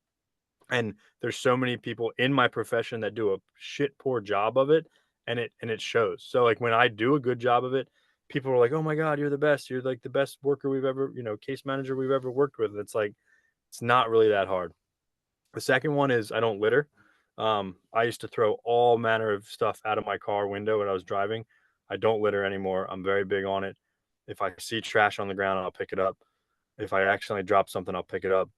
And there's so many people in my profession that do a shit poor job of it, and it shows. So like when I do a good job of it, people are like, "Oh my God, you're the best. You're like the best worker we've ever, case manager we've ever worked with." And it's like, it's not really that hard. The second one is, I don't litter. I used to throw all manner of stuff out of my car window when I was driving. I don't litter anymore. I'm very big on it. If I see trash on the ground, I'll pick it up. If I accidentally drop something, I'll pick it up.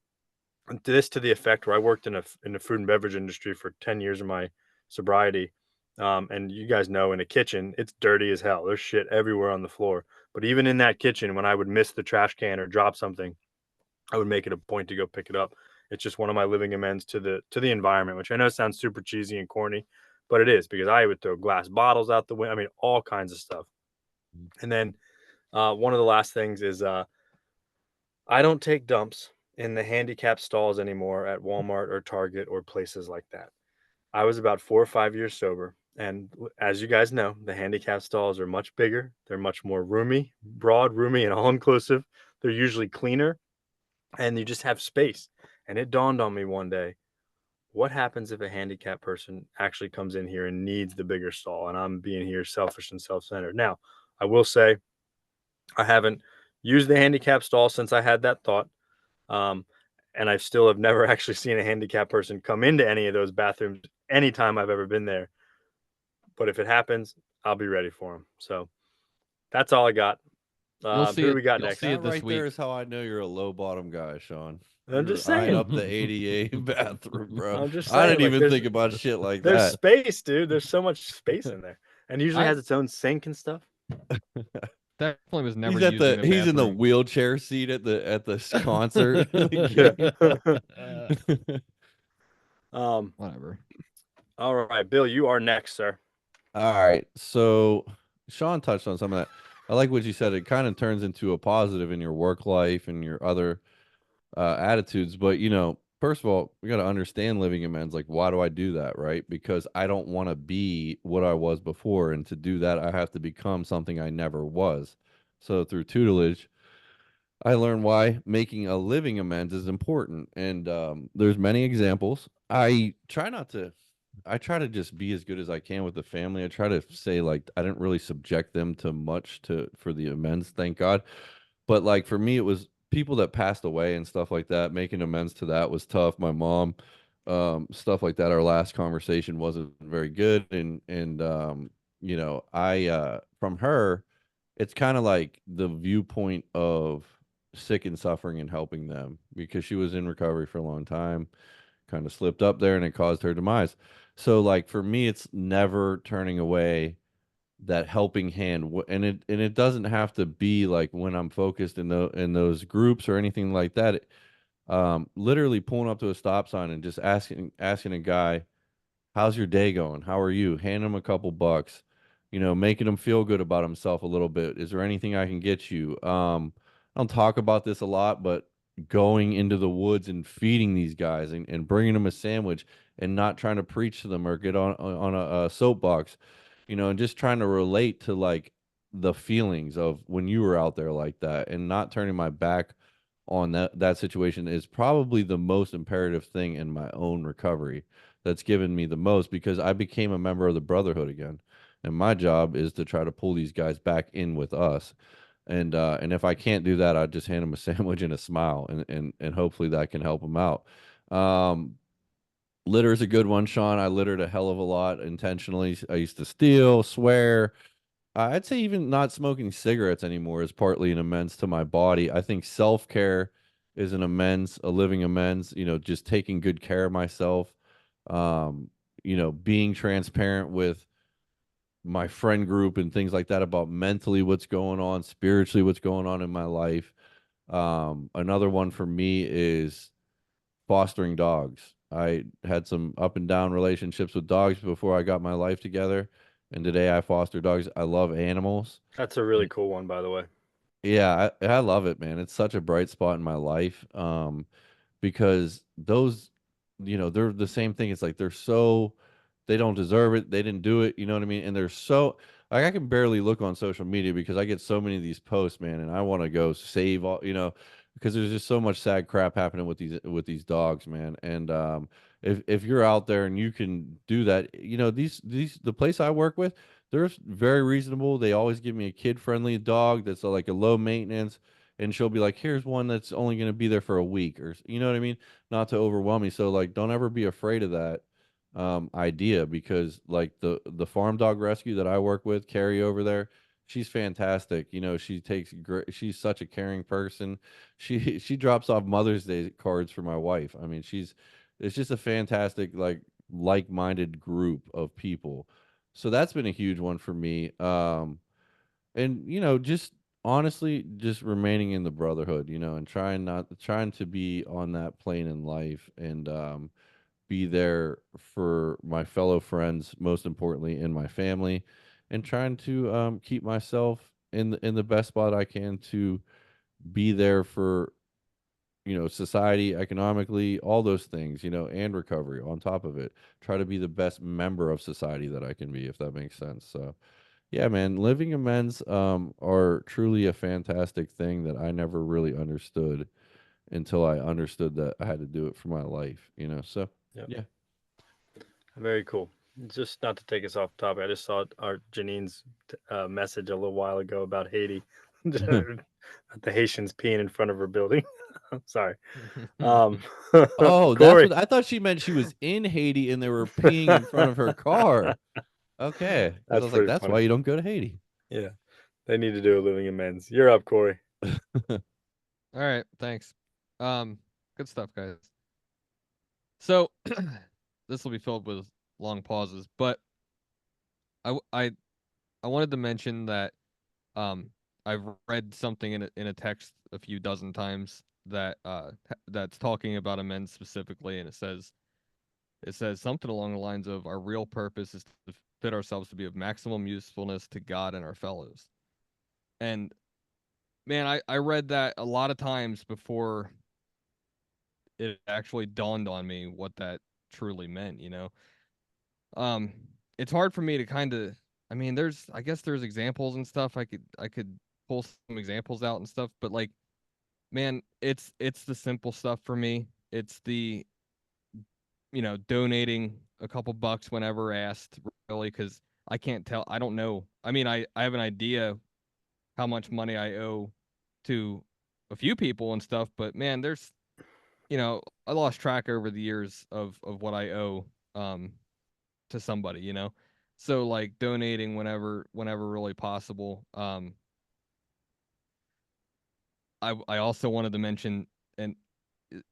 And this to the effect where I worked in the food and beverage industry for 10 years of my sobriety. And you guys know, in a kitchen, it's dirty as hell. There's shit everywhere on the floor. But even in that kitchen, when I would miss the trash can or drop something, I would make it a point to go pick it up. It's just one of my living amends to the environment, which I know sounds super cheesy and corny, but it is, because I would throw glass bottles out the window. I mean, all kinds of stuff. And then one of the last things is, I don't take dumps in the handicap stalls anymore at Walmart or Target or places like that. I was about 4 or 5 years sober. And as you guys know, the handicap stalls are much bigger. They're much more roomy, broad, roomy, and all inclusive. They're usually cleaner, and you just have space. And it dawned on me one day, what happens if a handicapped person actually comes in here and needs the bigger stall, and I'm being here selfish and self-centered? Now, I will say, I haven't used the handicap stall since I had that thought. And I still have never actually seen a handicapped person come into any of those bathrooms anytime I've ever been there. But if it happens, I'll be ready for them. So that's all I got. You'll see Who do it. we got You'll next? see That it this right there week. is how I know you're a low bottom guy, Sean. I'm You're just eyeing saying. up the ADA bathroom, bro. I'm just I saying. didn't Like, even think about shit like there's that. space, dude. There's so much space in there, and usually I has its own sink and stuff. definitely was never He's using a in the bathroom. wheelchair seat at this concert. Whatever. All right, Bill, you are next, sir. All right. So Sean touched on some of that. I like what you said. It kind of turns into a positive in your work life and your other attitudes. But, first of all, we got to understand living amends. Like, why do I do that? Right. Because I don't want to be what I was before. And to do that, I have to become something I never was. So through tutelage, I learned why making a living amends is important. And there's many examples. I try to just be as good as I can with the family. I try to say like I didn't really subject them to much for the amends, thank God. But like for me, it was people that passed away and stuff like that. Making amends to that was tough. My mom, stuff like that. Our last conversation wasn't very good, and I from her, it's kind of like the viewpoint of sick and suffering and helping them because she was in recovery for a long time, kind of slipped up there and it caused her demise. So like for me, it's never turning away that helping hand, and it doesn't have to be like when I'm focused in those groups or anything like that. Literally pulling up to a stop sign and just asking a guy, how's your day going? How are you? Hand him a couple bucks, making him feel good about himself a little bit. Is there anything I can get you? I don't talk about this a lot, but going into the woods and feeding these guys and bringing them a sandwich and not trying to preach to them or get on a soapbox, and just trying to relate to like the feelings of when you were out there like that and not turning my back on that situation is probably the most imperative thing in my own recovery that's given me the most because I became a member of the brotherhood again. And my job is to try to pull these guys back in with us. And if I can't do that, I just hand them a sandwich and a smile and hopefully that can help them out. Um, Litter is a good one, Sean. I littered a hell of a lot intentionally. I used to steal, swear. I'd say even not smoking cigarettes anymore is partly an amends to my body. I think self-care is an amends, a living amends, just taking good care of myself. Um, being transparent with my friend group and things like that about mentally what's going on, spiritually what's going on in my life. Another one for me is fostering dogs. I had some up and down relationships with dogs before I got my life together. And today I foster dogs. I love animals. That's a really cool one, by the way. Yeah, I love it, man. It's such a bright spot in my life. Because those, they're the same thing. It's like they don't deserve it. They didn't do it. You know what I mean? And they're so like I can barely look on social media because I get so many of these posts, man, and I want to go save all, because there's just so much sad crap happening with these dogs, man. And if you're out there and you can do that, these the place I work with, they're very reasonable. They always give me a kid friendly dog that's like a low maintenance, and she'll be like, here's one that's only going to be there for a week, or you know what I mean, not to overwhelm me. So like don't ever be afraid of that idea, because like the farm dog rescue that I work with, Carrie over there, she's fantastic. She's such a caring person. She drops off Mother's Day cards for my wife. I mean, it's just a fantastic like-minded group of people. So that's been a huge one for me. And just honestly just remaining in the brotherhood, and trying to be on that plane in life, and be there for my fellow friends, most importantly in my family, and trying to keep myself in the best spot I can to be there for society, economically, all those things, and recovery on top of it. Try to be the best member of society that I can be, if that makes sense. So yeah, man, living amends are truly a fantastic thing that I never really understood until I understood that I had to do it for my life, So Yep. yeah. Very cool. Just not to take us off topic, I just saw our Janine's message a little while ago about Haiti, the Haitians peeing in front of her building. Sorry. Um, Oh, that's Corey. what I thought she meant. She was in Haiti and they were peeing in front of her car. Okay, 'cause I That's was like, pretty that's funny. why you don't go to Haiti. Yeah, they need to do a living amends. You're up, Corey. All right, thanks. Good stuff, guys. So this will be filled with long pauses, but I wanted to mention that I've read something in a text a few dozen times that that's talking about amends specifically, and it says something along the lines of our real purpose is to fit ourselves to be of maximum usefulness to God and our fellows. And man, I read that a lot of times before it actually dawned on me what that truly meant, you know. Um it's hard for me to kind of, I mean, I guess there's examples and stuff. I could pull some examples out and stuff, but like, man, it's the simple stuff for me. It's the, you know, donating a couple bucks whenever asked, really, because I can't tell. I don't know. I mean, I have an idea how much money I owe to a few people and stuff, but man, there's, you know, I lost track over the years of what I owe to somebody, you know. So like donating whenever really possible. I also wanted to mention, and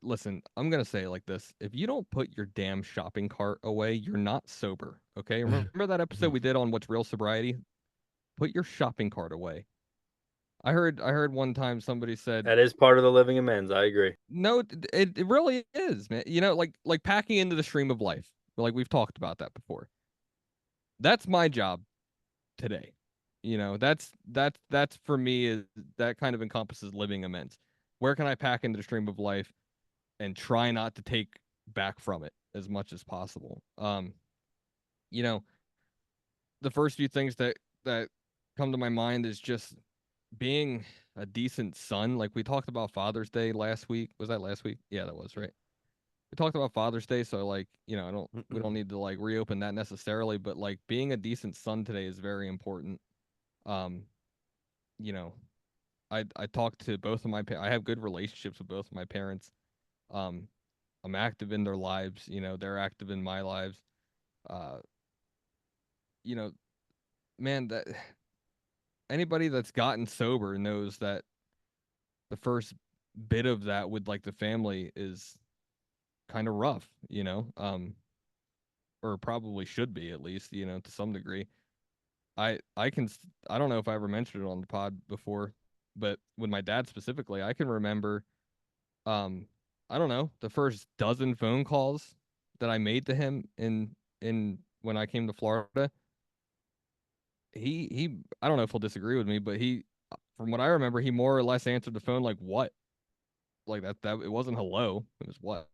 listen, I'm gonna say it like this: if you don't put your damn shopping cart away, you're not sober. Okay, remember that episode we did on what's real sobriety? Put your shopping cart away. I heard one time somebody said, That is part of the living amends. I agree. no, it really is, man. You know, like packing into the stream of life. Like we've talked about that before. That's my job today. You know, that's for me, is that kind of encompasses living amends. Where can I pack into the stream of life and try not to take back from it as much as possible? You know, the first few things that come to my mind is just being a decent son. Like we talked about Father's Day last week. Was that last week? Yeah, that was, right. We talked about Father's Day, so like, you know, we don't need to like reopen that necessarily, but like being a decent son today is very important. Um, you know, I talked to both of I have good relationships with both of my parents. Um, I'm active in their lives, you know, they're active in my lives. Uh, you know, man, that anybody that's gotten sober knows that the first bit of that with like the family is kind of rough, you know. Or probably should be, at least, you know, to some degree. I can I don't know if I ever mentioned it on the pod before, but with my dad specifically, I can remember um I don't know, the first dozen phone calls that I made to him in when I came to Florida. He I don't know if he'll disagree with me, but he, from what I remember, he more or less answered the phone like, what? Like that it wasn't hello, it was what?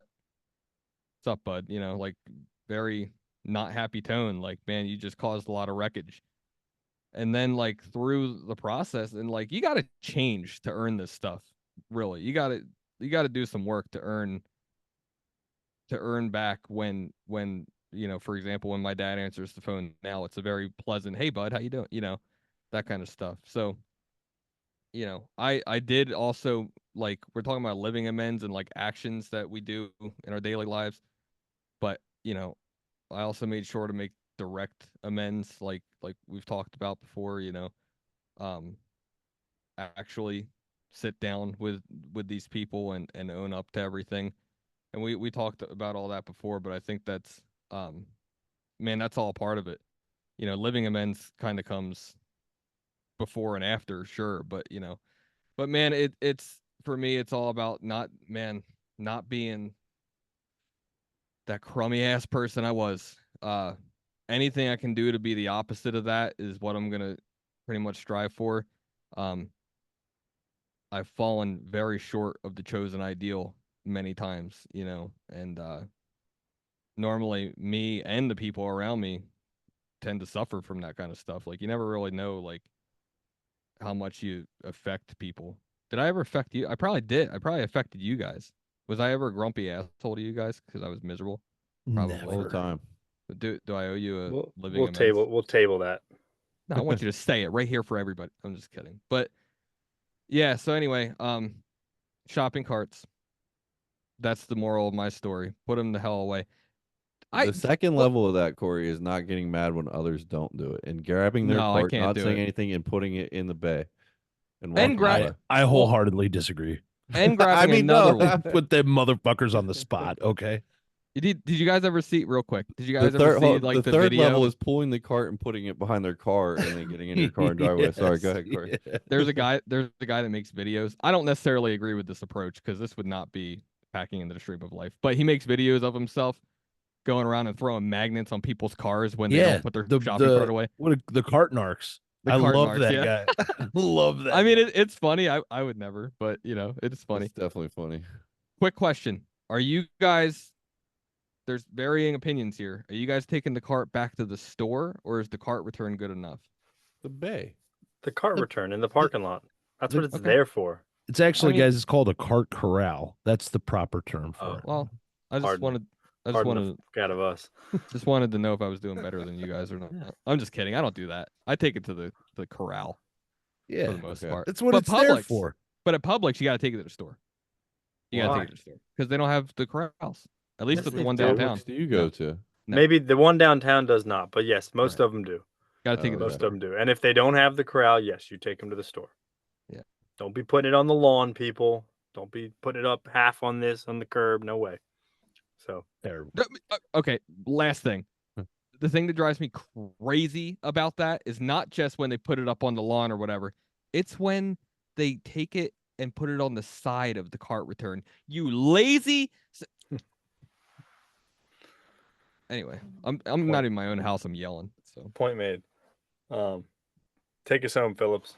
What's up, bud? You know, like very not happy tone, like, man, you just caused a lot of wreckage. And then like through the process, and like, you got to change to earn this stuff. Really, you got to do some work to earn back when, you know, for example, when my dad answers the phone now, it's a very pleasant, hey bud, how you doing, you know, that kind of stuff. So, you know, I did also, like, we're talking about living amends and like actions that we do in our daily lives, but you know, I also made sure to make direct amends, like we've talked about before, you know. um Actually sit down with these people and own up to everything. And we talked about all that before, but I think that's, um man, that's all part of it. You know, living amends kind of comes before and after, sure, but you know, but man, it's for me, it's all about not being that crummy ass person I was. Anything I can do to be the opposite of that is what I'm gonna pretty much strive for. Um, I've fallen very short of the chosen ideal many times, you know, and normally me and the people around me tend to suffer from that kind of stuff. Like, you never really know like how much you affect people. Did I ever affect you? I probably did. I probably affected you guys. Was I ever a grumpy asshole to you guys because I was miserable? Probably. All the time. But do I owe you a We'll living we'll amends? table we'll table that. No, I want you to say it right here for everybody. I'm just kidding. But yeah, so anyway, shopping carts. That's the moral of my story. Put him the hell away. The second look, level of that, Corey, is not getting mad when others don't do it and grabbing their No, I cart, can't not do saying it. anything, and putting it in the bay and And walking away. I wholeheartedly disagree. And I grabbing mean, another no, one. put them motherfuckers on the spot, okay? Did you guys ever see real quick? Did you The guys ever see third, like the the third level video? is pulling the cart and putting it behind their car and then getting into your car and drive away. Sorry, go ahead, Corey. Yes. There's a guy that makes videos. I don't necessarily agree with this approach because this would not be packing into the stream of life. But he makes videos of himself going around and throwing magnets on people's cars when they Yeah, don't put their shopping cart away. The cart narcs. The I cart love narcs, that yeah. guy. I love that. I mean, guy. it's funny. I would never, but it's funny. It's definitely funny. Quick question: Are you guys? There's varying opinions here. Are you guys taking the cart back to the store, or is the cart return good enough? The bay. The cart return in the parking lot. That's what it's okay. there for. It's actually, I mean- guys, it's called a cart corral. That's the proper term for Oh. it. Well, I just Pardon. wanted Pardon the fuck out of us. just wanted to know if I was doing better than you guys or not. I'm just kidding. I don't do that. I take it to the corral for Yeah, the most okay. part. that's what But it's there Publix- for. But at Publix, you got to take it to the store. You got to Why? take it to the store because they don't have the corrals. At least Yes, at the they one do. downtown. Which do you go No. to? No. Maybe the one downtown does not, but yes, most Right. of them do. Got to take it to the Most store. of them do. And if they don't have the corral, yes, you take them to the store. Yeah. Don't be putting it on the lawn, people. Don't be putting it up half on the curb. No way. So There. Okay, last thing. Hmm. The thing that drives me crazy about that is not just when they put it up on the lawn or whatever. It's when they take it and put it on the side of the cart return. You lazy. Anyway, I'm not in my own house. I'm yelling. So point made. Take us home, Phillips.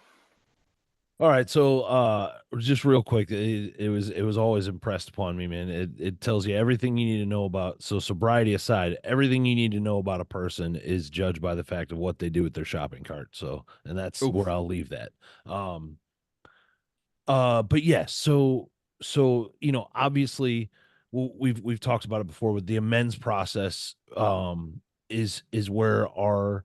All right, so just real quick, it was always impressed upon me, man. It tells you everything you need to know about. So sobriety aside, everything you need to know about a person is judged by the fact of what they do with their shopping cart. So, and that's Oof. where I'll leave that. But yeah, so obviously we've talked about it before with the amends process. Is where our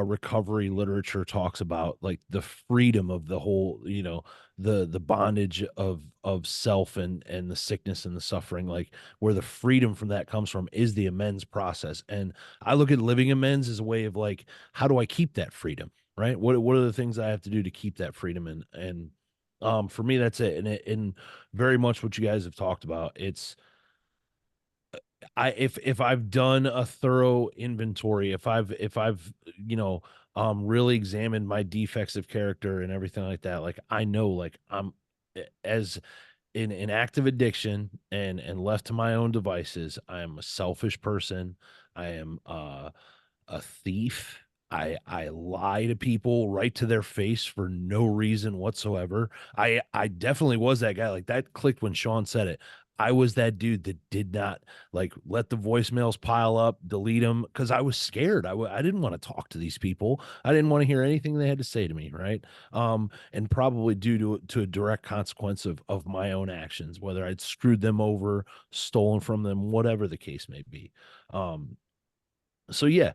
recovery literature talks about like the freedom of the whole, the bondage of self and the sickness and the suffering, like where the freedom from that comes from is the amends process. And I look at living amends as a way of like, how do I keep that freedom? Right? What are the things I have to do to keep that freedom? And for me, that's it. And very much what you guys have talked about. It's if I've done a thorough inventory, if I've really examined my defects of character and everything like that, like I know, like I'm as in active addiction and left to my own devices, I am a selfish person. I am a thief. I lie to people right to their face for no reason whatsoever. I definitely was that guy. Like that clicked when Sean said it. I was that dude that did not like let the voicemails pile up, delete them because I was scared. I didn't want to talk to these people. I didn't want to hear anything they had to say to me, right? And probably due to a direct consequence of my own actions, whether I'd screwed them over, stolen from them, whatever the case may be. So yeah,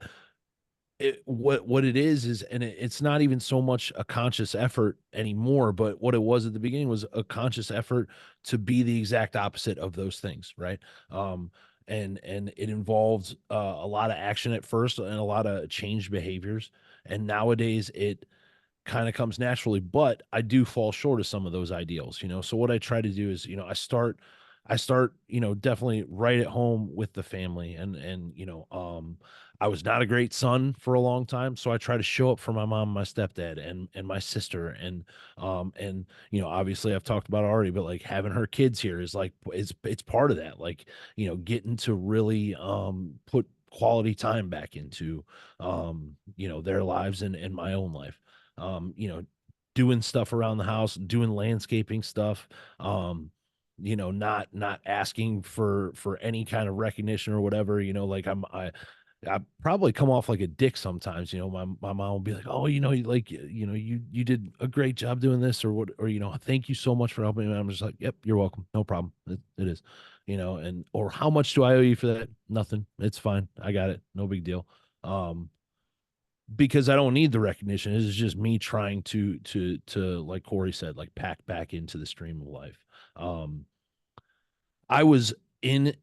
what it is, and it's not even so much a conscious effort anymore, but what it was at the beginning was a conscious effort to be the exact opposite of those things, right? And it involved a lot of action at first and a lot of changed behaviors, and nowadays it kind of comes naturally, but I do fall short of some of those ideals, so what I try to do is, I start, definitely right at home with the family, and I was not a great son for a long time, so I try to show up for my mom, my stepdad, and my sister, and obviously I've talked about it already, but like having her kids here is like it's part of that, like getting to really put quality time back into their lives and my own life, doing stuff around the house, doing landscaping stuff, not asking for any kind of recognition or whatever, like I probably come off like a dick sometimes, my mom will be like, oh, you did a great job doing this or what, or, thank you so much for helping me. I'm just like, yep, you're welcome. No problem. It is, and, or how much do I owe you for that? Nothing. It's fine. I got it. No big deal. Because I don't need the recognition. It's just me trying to like Corey said, like pack back into the stream of life. I was in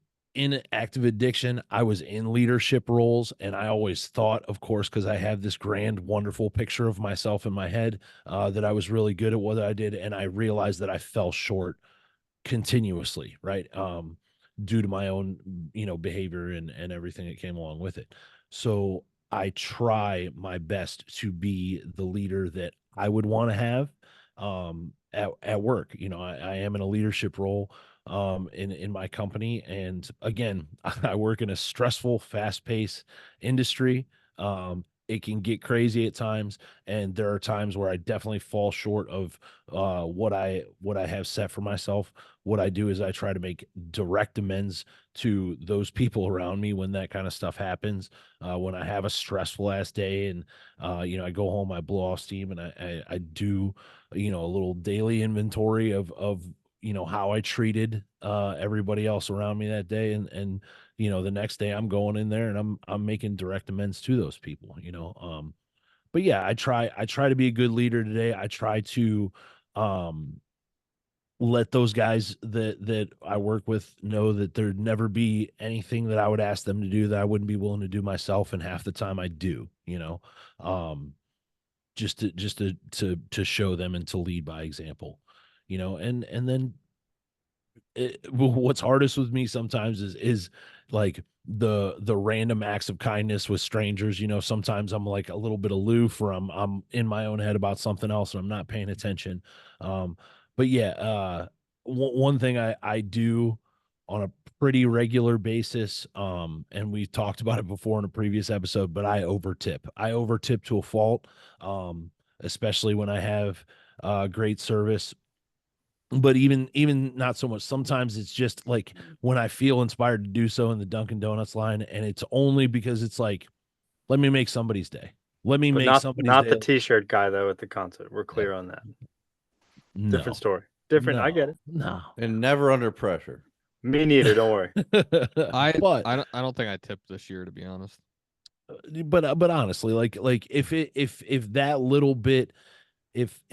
active addiction. I was in leadership roles, and I always thought, of course, because I have this grand, wonderful picture of myself in my head, that I was really good at what I did, and I realized that I fell short continuously, right? Due to my own, behavior and everything that came along with it. So I try my best to be the leader that I would want to have at work. I am in a leadership role in my company. And again, I work in a stressful, fast-paced industry. It can get crazy at times, and there are times where I definitely fall short of what I have set for myself. What I do is I try to make direct amends to those people around me when that kind of stuff happens. When I have a stressful ass day, and I go home, I blow off steam, and I do a little daily inventory of how I treated everybody else around me that day, and the next day I'm going in there and I'm making direct amends to those people. But yeah, I try to be a good leader today. I try to um let those guys that I work with know that there'd never be anything that I would ask them to do that I wouldn't be willing to do myself, and half the time I do, just to show them and to lead by example, and then what's hardest with me sometimes is like the random acts of kindness with strangers. Sometimes I'm like a little bit aloof, or I'm in my own head about something else and I'm not paying attention. But yeah, one thing I do on a pretty regular basis, and we talked about it before in a previous episode, but I overtip to a fault, especially when I have great service. But even not so much. Sometimes it's just like when I feel inspired to do so in the Dunkin' Donuts line, and it's only because it's like, let me make somebody's day. Let me But make not somebody's not day. the T-shirt guy though at the concert. We're Uh, clear on that. No, Different story. Different. I get no, it. no. And never under pressure. Me neither. Don't worry. But I don't think I tipped this year, to be honest. but honestly, like if that little bit, if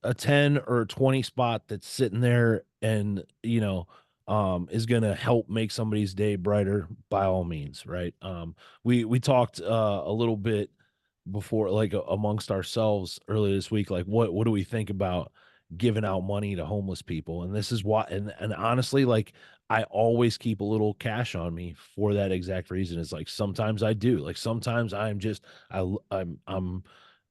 a 10 or a 20 spot that's sitting there and is going to help make somebody's day brighter, by all means, right? We talked a little bit before, like, amongst ourselves earlier this week, like what do we think about giving out money to homeless people? And this is why, and honestly, like, I always keep a little cash on me for that exact reason. It's like sometimes I do, like sometimes I'm just I'm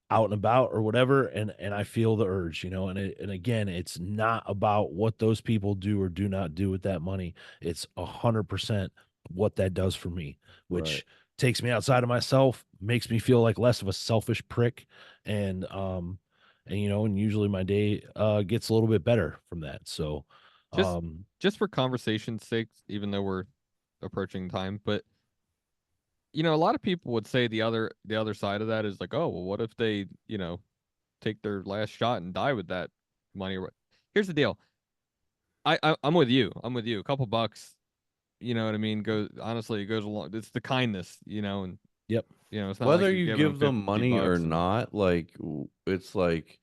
out and about or whatever, and I feel the urge, and again, it's not about what those people do or do not do with that money. It's 100% what that does for me, Right. which takes me outside of myself, makes me feel like less of a selfish prick, and and usually my day gets a little bit better from that. So Just um just for conversation's sake, even though we're approaching time, but a lot of people would say the other side of that is like, oh, well, what if they, take their last shot and die with that money? Or what? Here's the deal. I'm with you. I'm with you. A couple bucks, you know what I mean? Goes honestly, it goes along. It's the kindness, and yep. it's not like Whether you're you giving them give them 50 money or bucks and not, like it's like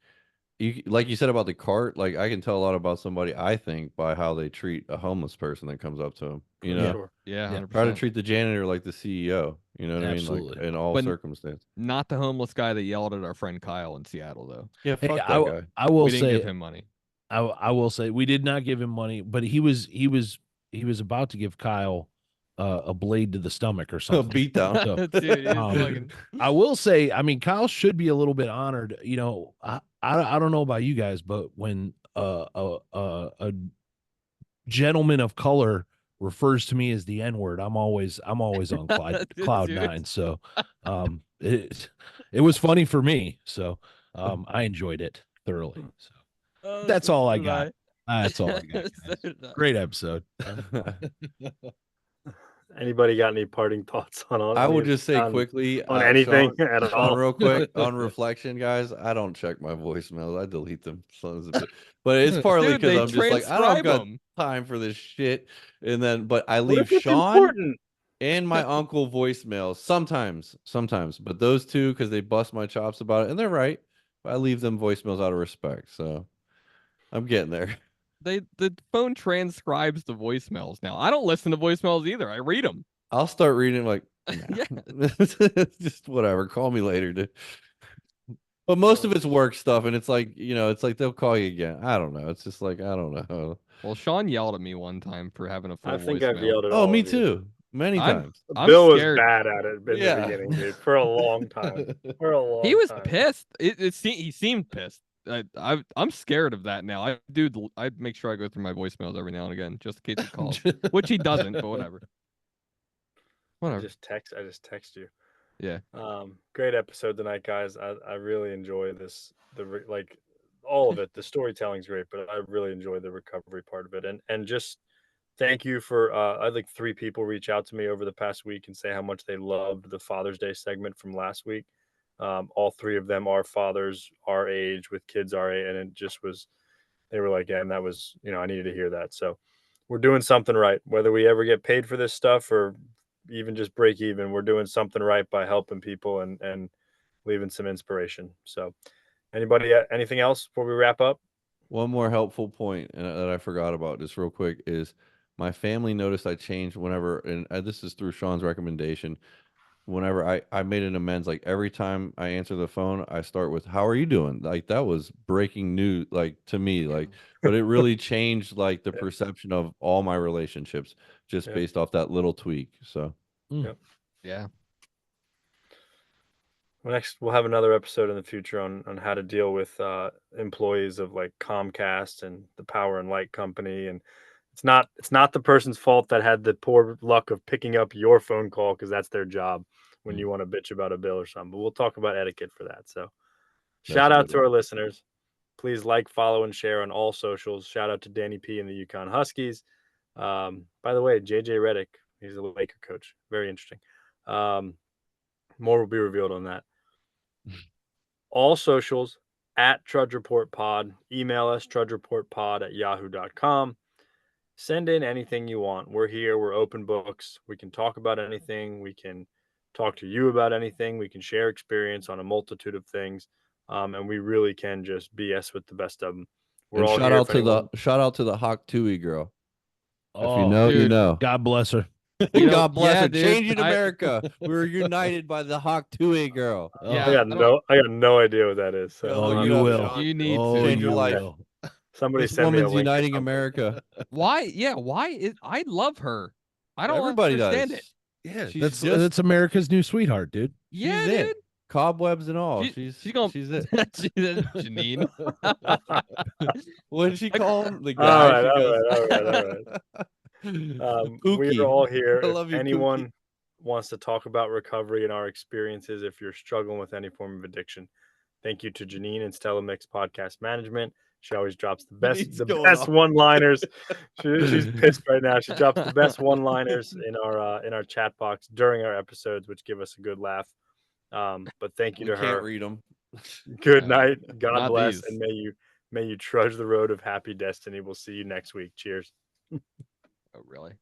like you said about the cart, like I can tell a lot about somebody, I think, by how they treat a homeless person that comes up to them. For Yeah. sure. yeah, Yeah. Try to 100%. treat the janitor like the CEO. You know what I mean? Like Absolutely. in all But circumstances. not the homeless guy that yelled at our friend Kyle in Seattle, though. Yeah, Hey, fuck that guy. I will We didn't give say, him money. I will say we did not give him money, but he was about to give Kyle a blade to the stomach or A something. beat down. So Dude, he was um, fucking. I will say, I mean, Kyle should be a little bit honored. I don't know about you guys, but when a gentleman of color refers to me as the N word, I'm always on cloud Dude. nine. So it was funny for me. So I enjoyed it thoroughly. So Oh, that's so all I did got. I. That's all I got, So guys. did I. Great episode. Anybody got any parting thoughts I any would of just say on quickly, anything at Sean, all? real quick, on reflection, guys, I don't check my voicemails. I delete them. Sons of but it's partly Dude, because they I'm just like, I don't transcribe got them. time for this shit. And then, but I What leave if it's Sean important? and my uncle voicemails sometimes, but those two, because they bust my chops about it, and they're right. But I leave them voicemails out of respect. So I'm getting there. the phone transcribes the voicemails now. I don't listen to voicemails either. I read them. I'll start reading like, Yeah. just whatever. Call me later, dude. But most of it's work stuff, and it's like, it's like they'll call you again. I don't know. It's just like, I don't know. Well, Sean yelled at me one time for having a full I think I've voicemail. yelled at Oh, all me of you. too. Many I'm times. I'm Bill was scared. bad at it in the Yeah. beginning, dude, for a long time. For a long He was time. pissed. He seemed pissed. I'm scared of that now. I make sure I go through my voicemails every now and again just in case he calls, which he doesn't. But whatever. I Whatever. just text you. Yeah. Great episode tonight, guys. I really enjoy this. Like all of it. The storytelling's great, but I really enjoy the recovery part of it. And just thank you for I had like 3 people reach out to me over the past week and say how much they loved the Father's Day segment from last week. All 3 of them are fathers our age with kids our age, and it just was. They were like, yeah, and that was, I needed to hear that. So we're doing something right. Whether we ever get paid for this stuff or even just break even, we're doing something right by helping people and leaving some inspiration. So anybody, anything else before we wrap up? One more helpful point that I forgot about just real quick is my family noticed I changed whenever, and this is through Sean's recommendation. Whenever I made an amends, like every time I answer the phone, I start with, "How are you doing?" Like that was breaking news, like to me, like, but it really changed like the Yeah. perception of all my relationships just Yeah. based off that little tweak. So, Yep. Yeah. Well, next we'll have another episode in the future on how to deal with employees of like Comcast and the Power and Light Company, and it's not the person's fault that had the poor luck of picking up your phone call because that's their job when you want to bitch about a bill or something. But we'll talk about etiquette for that. So that's shout a out good to one. our listeners. Please like, follow, and share on all socials. Shout out to Danny P and the Yukon Huskies. By the way, JJ Redick, he's a Laker coach. Very interesting. More will be revealed on that. All socials at Trudge Report Pod. Email us, trudgereportpod@yahoo.com. Send in anything you want. We're here. We're open books. We can talk about anything. We can talk to you about anything. We can share experience on a multitude of things. And we really can just BS with the best of them. We're And all shout here. out to the Hawk Tui girl. If you Oh, know, you dude. know. God bless her. God bless yeah, her. dude, Changing America. We're united by the Hawk Tui girl. Yeah, I got no idea what that is. So Yo, Oh, look you it up, will. Sean. you need Oh, to. Change your you life. will. somebody This send me a woman's link or uniting something. America. Why? Yeah, why is I love her. I don't Everybody understand does. it. Yeah, She's that's America's new sweetheart, dude. Yeah, She's dude. it. Cobwebs and all. She's gonna She's it. Janine. What did she call him? The All guy. right, She all goes. right, all right. We are all here. I If love you, anyone Pookie. wants to talk about recovery and our experiences, if you're struggling with any form of addiction, thank you to Janine and Stella Mix Podcast Management. She always drops the He's best going off. one-liners. She's pissed right now. She drops the best one-liners in our chat box during our episodes, which give us a good laugh. But thank you We to can't her. read them. Good No, night. God not bless, these. and may you trudge the road of happy destiny. We'll see you next week. Cheers. Oh, really?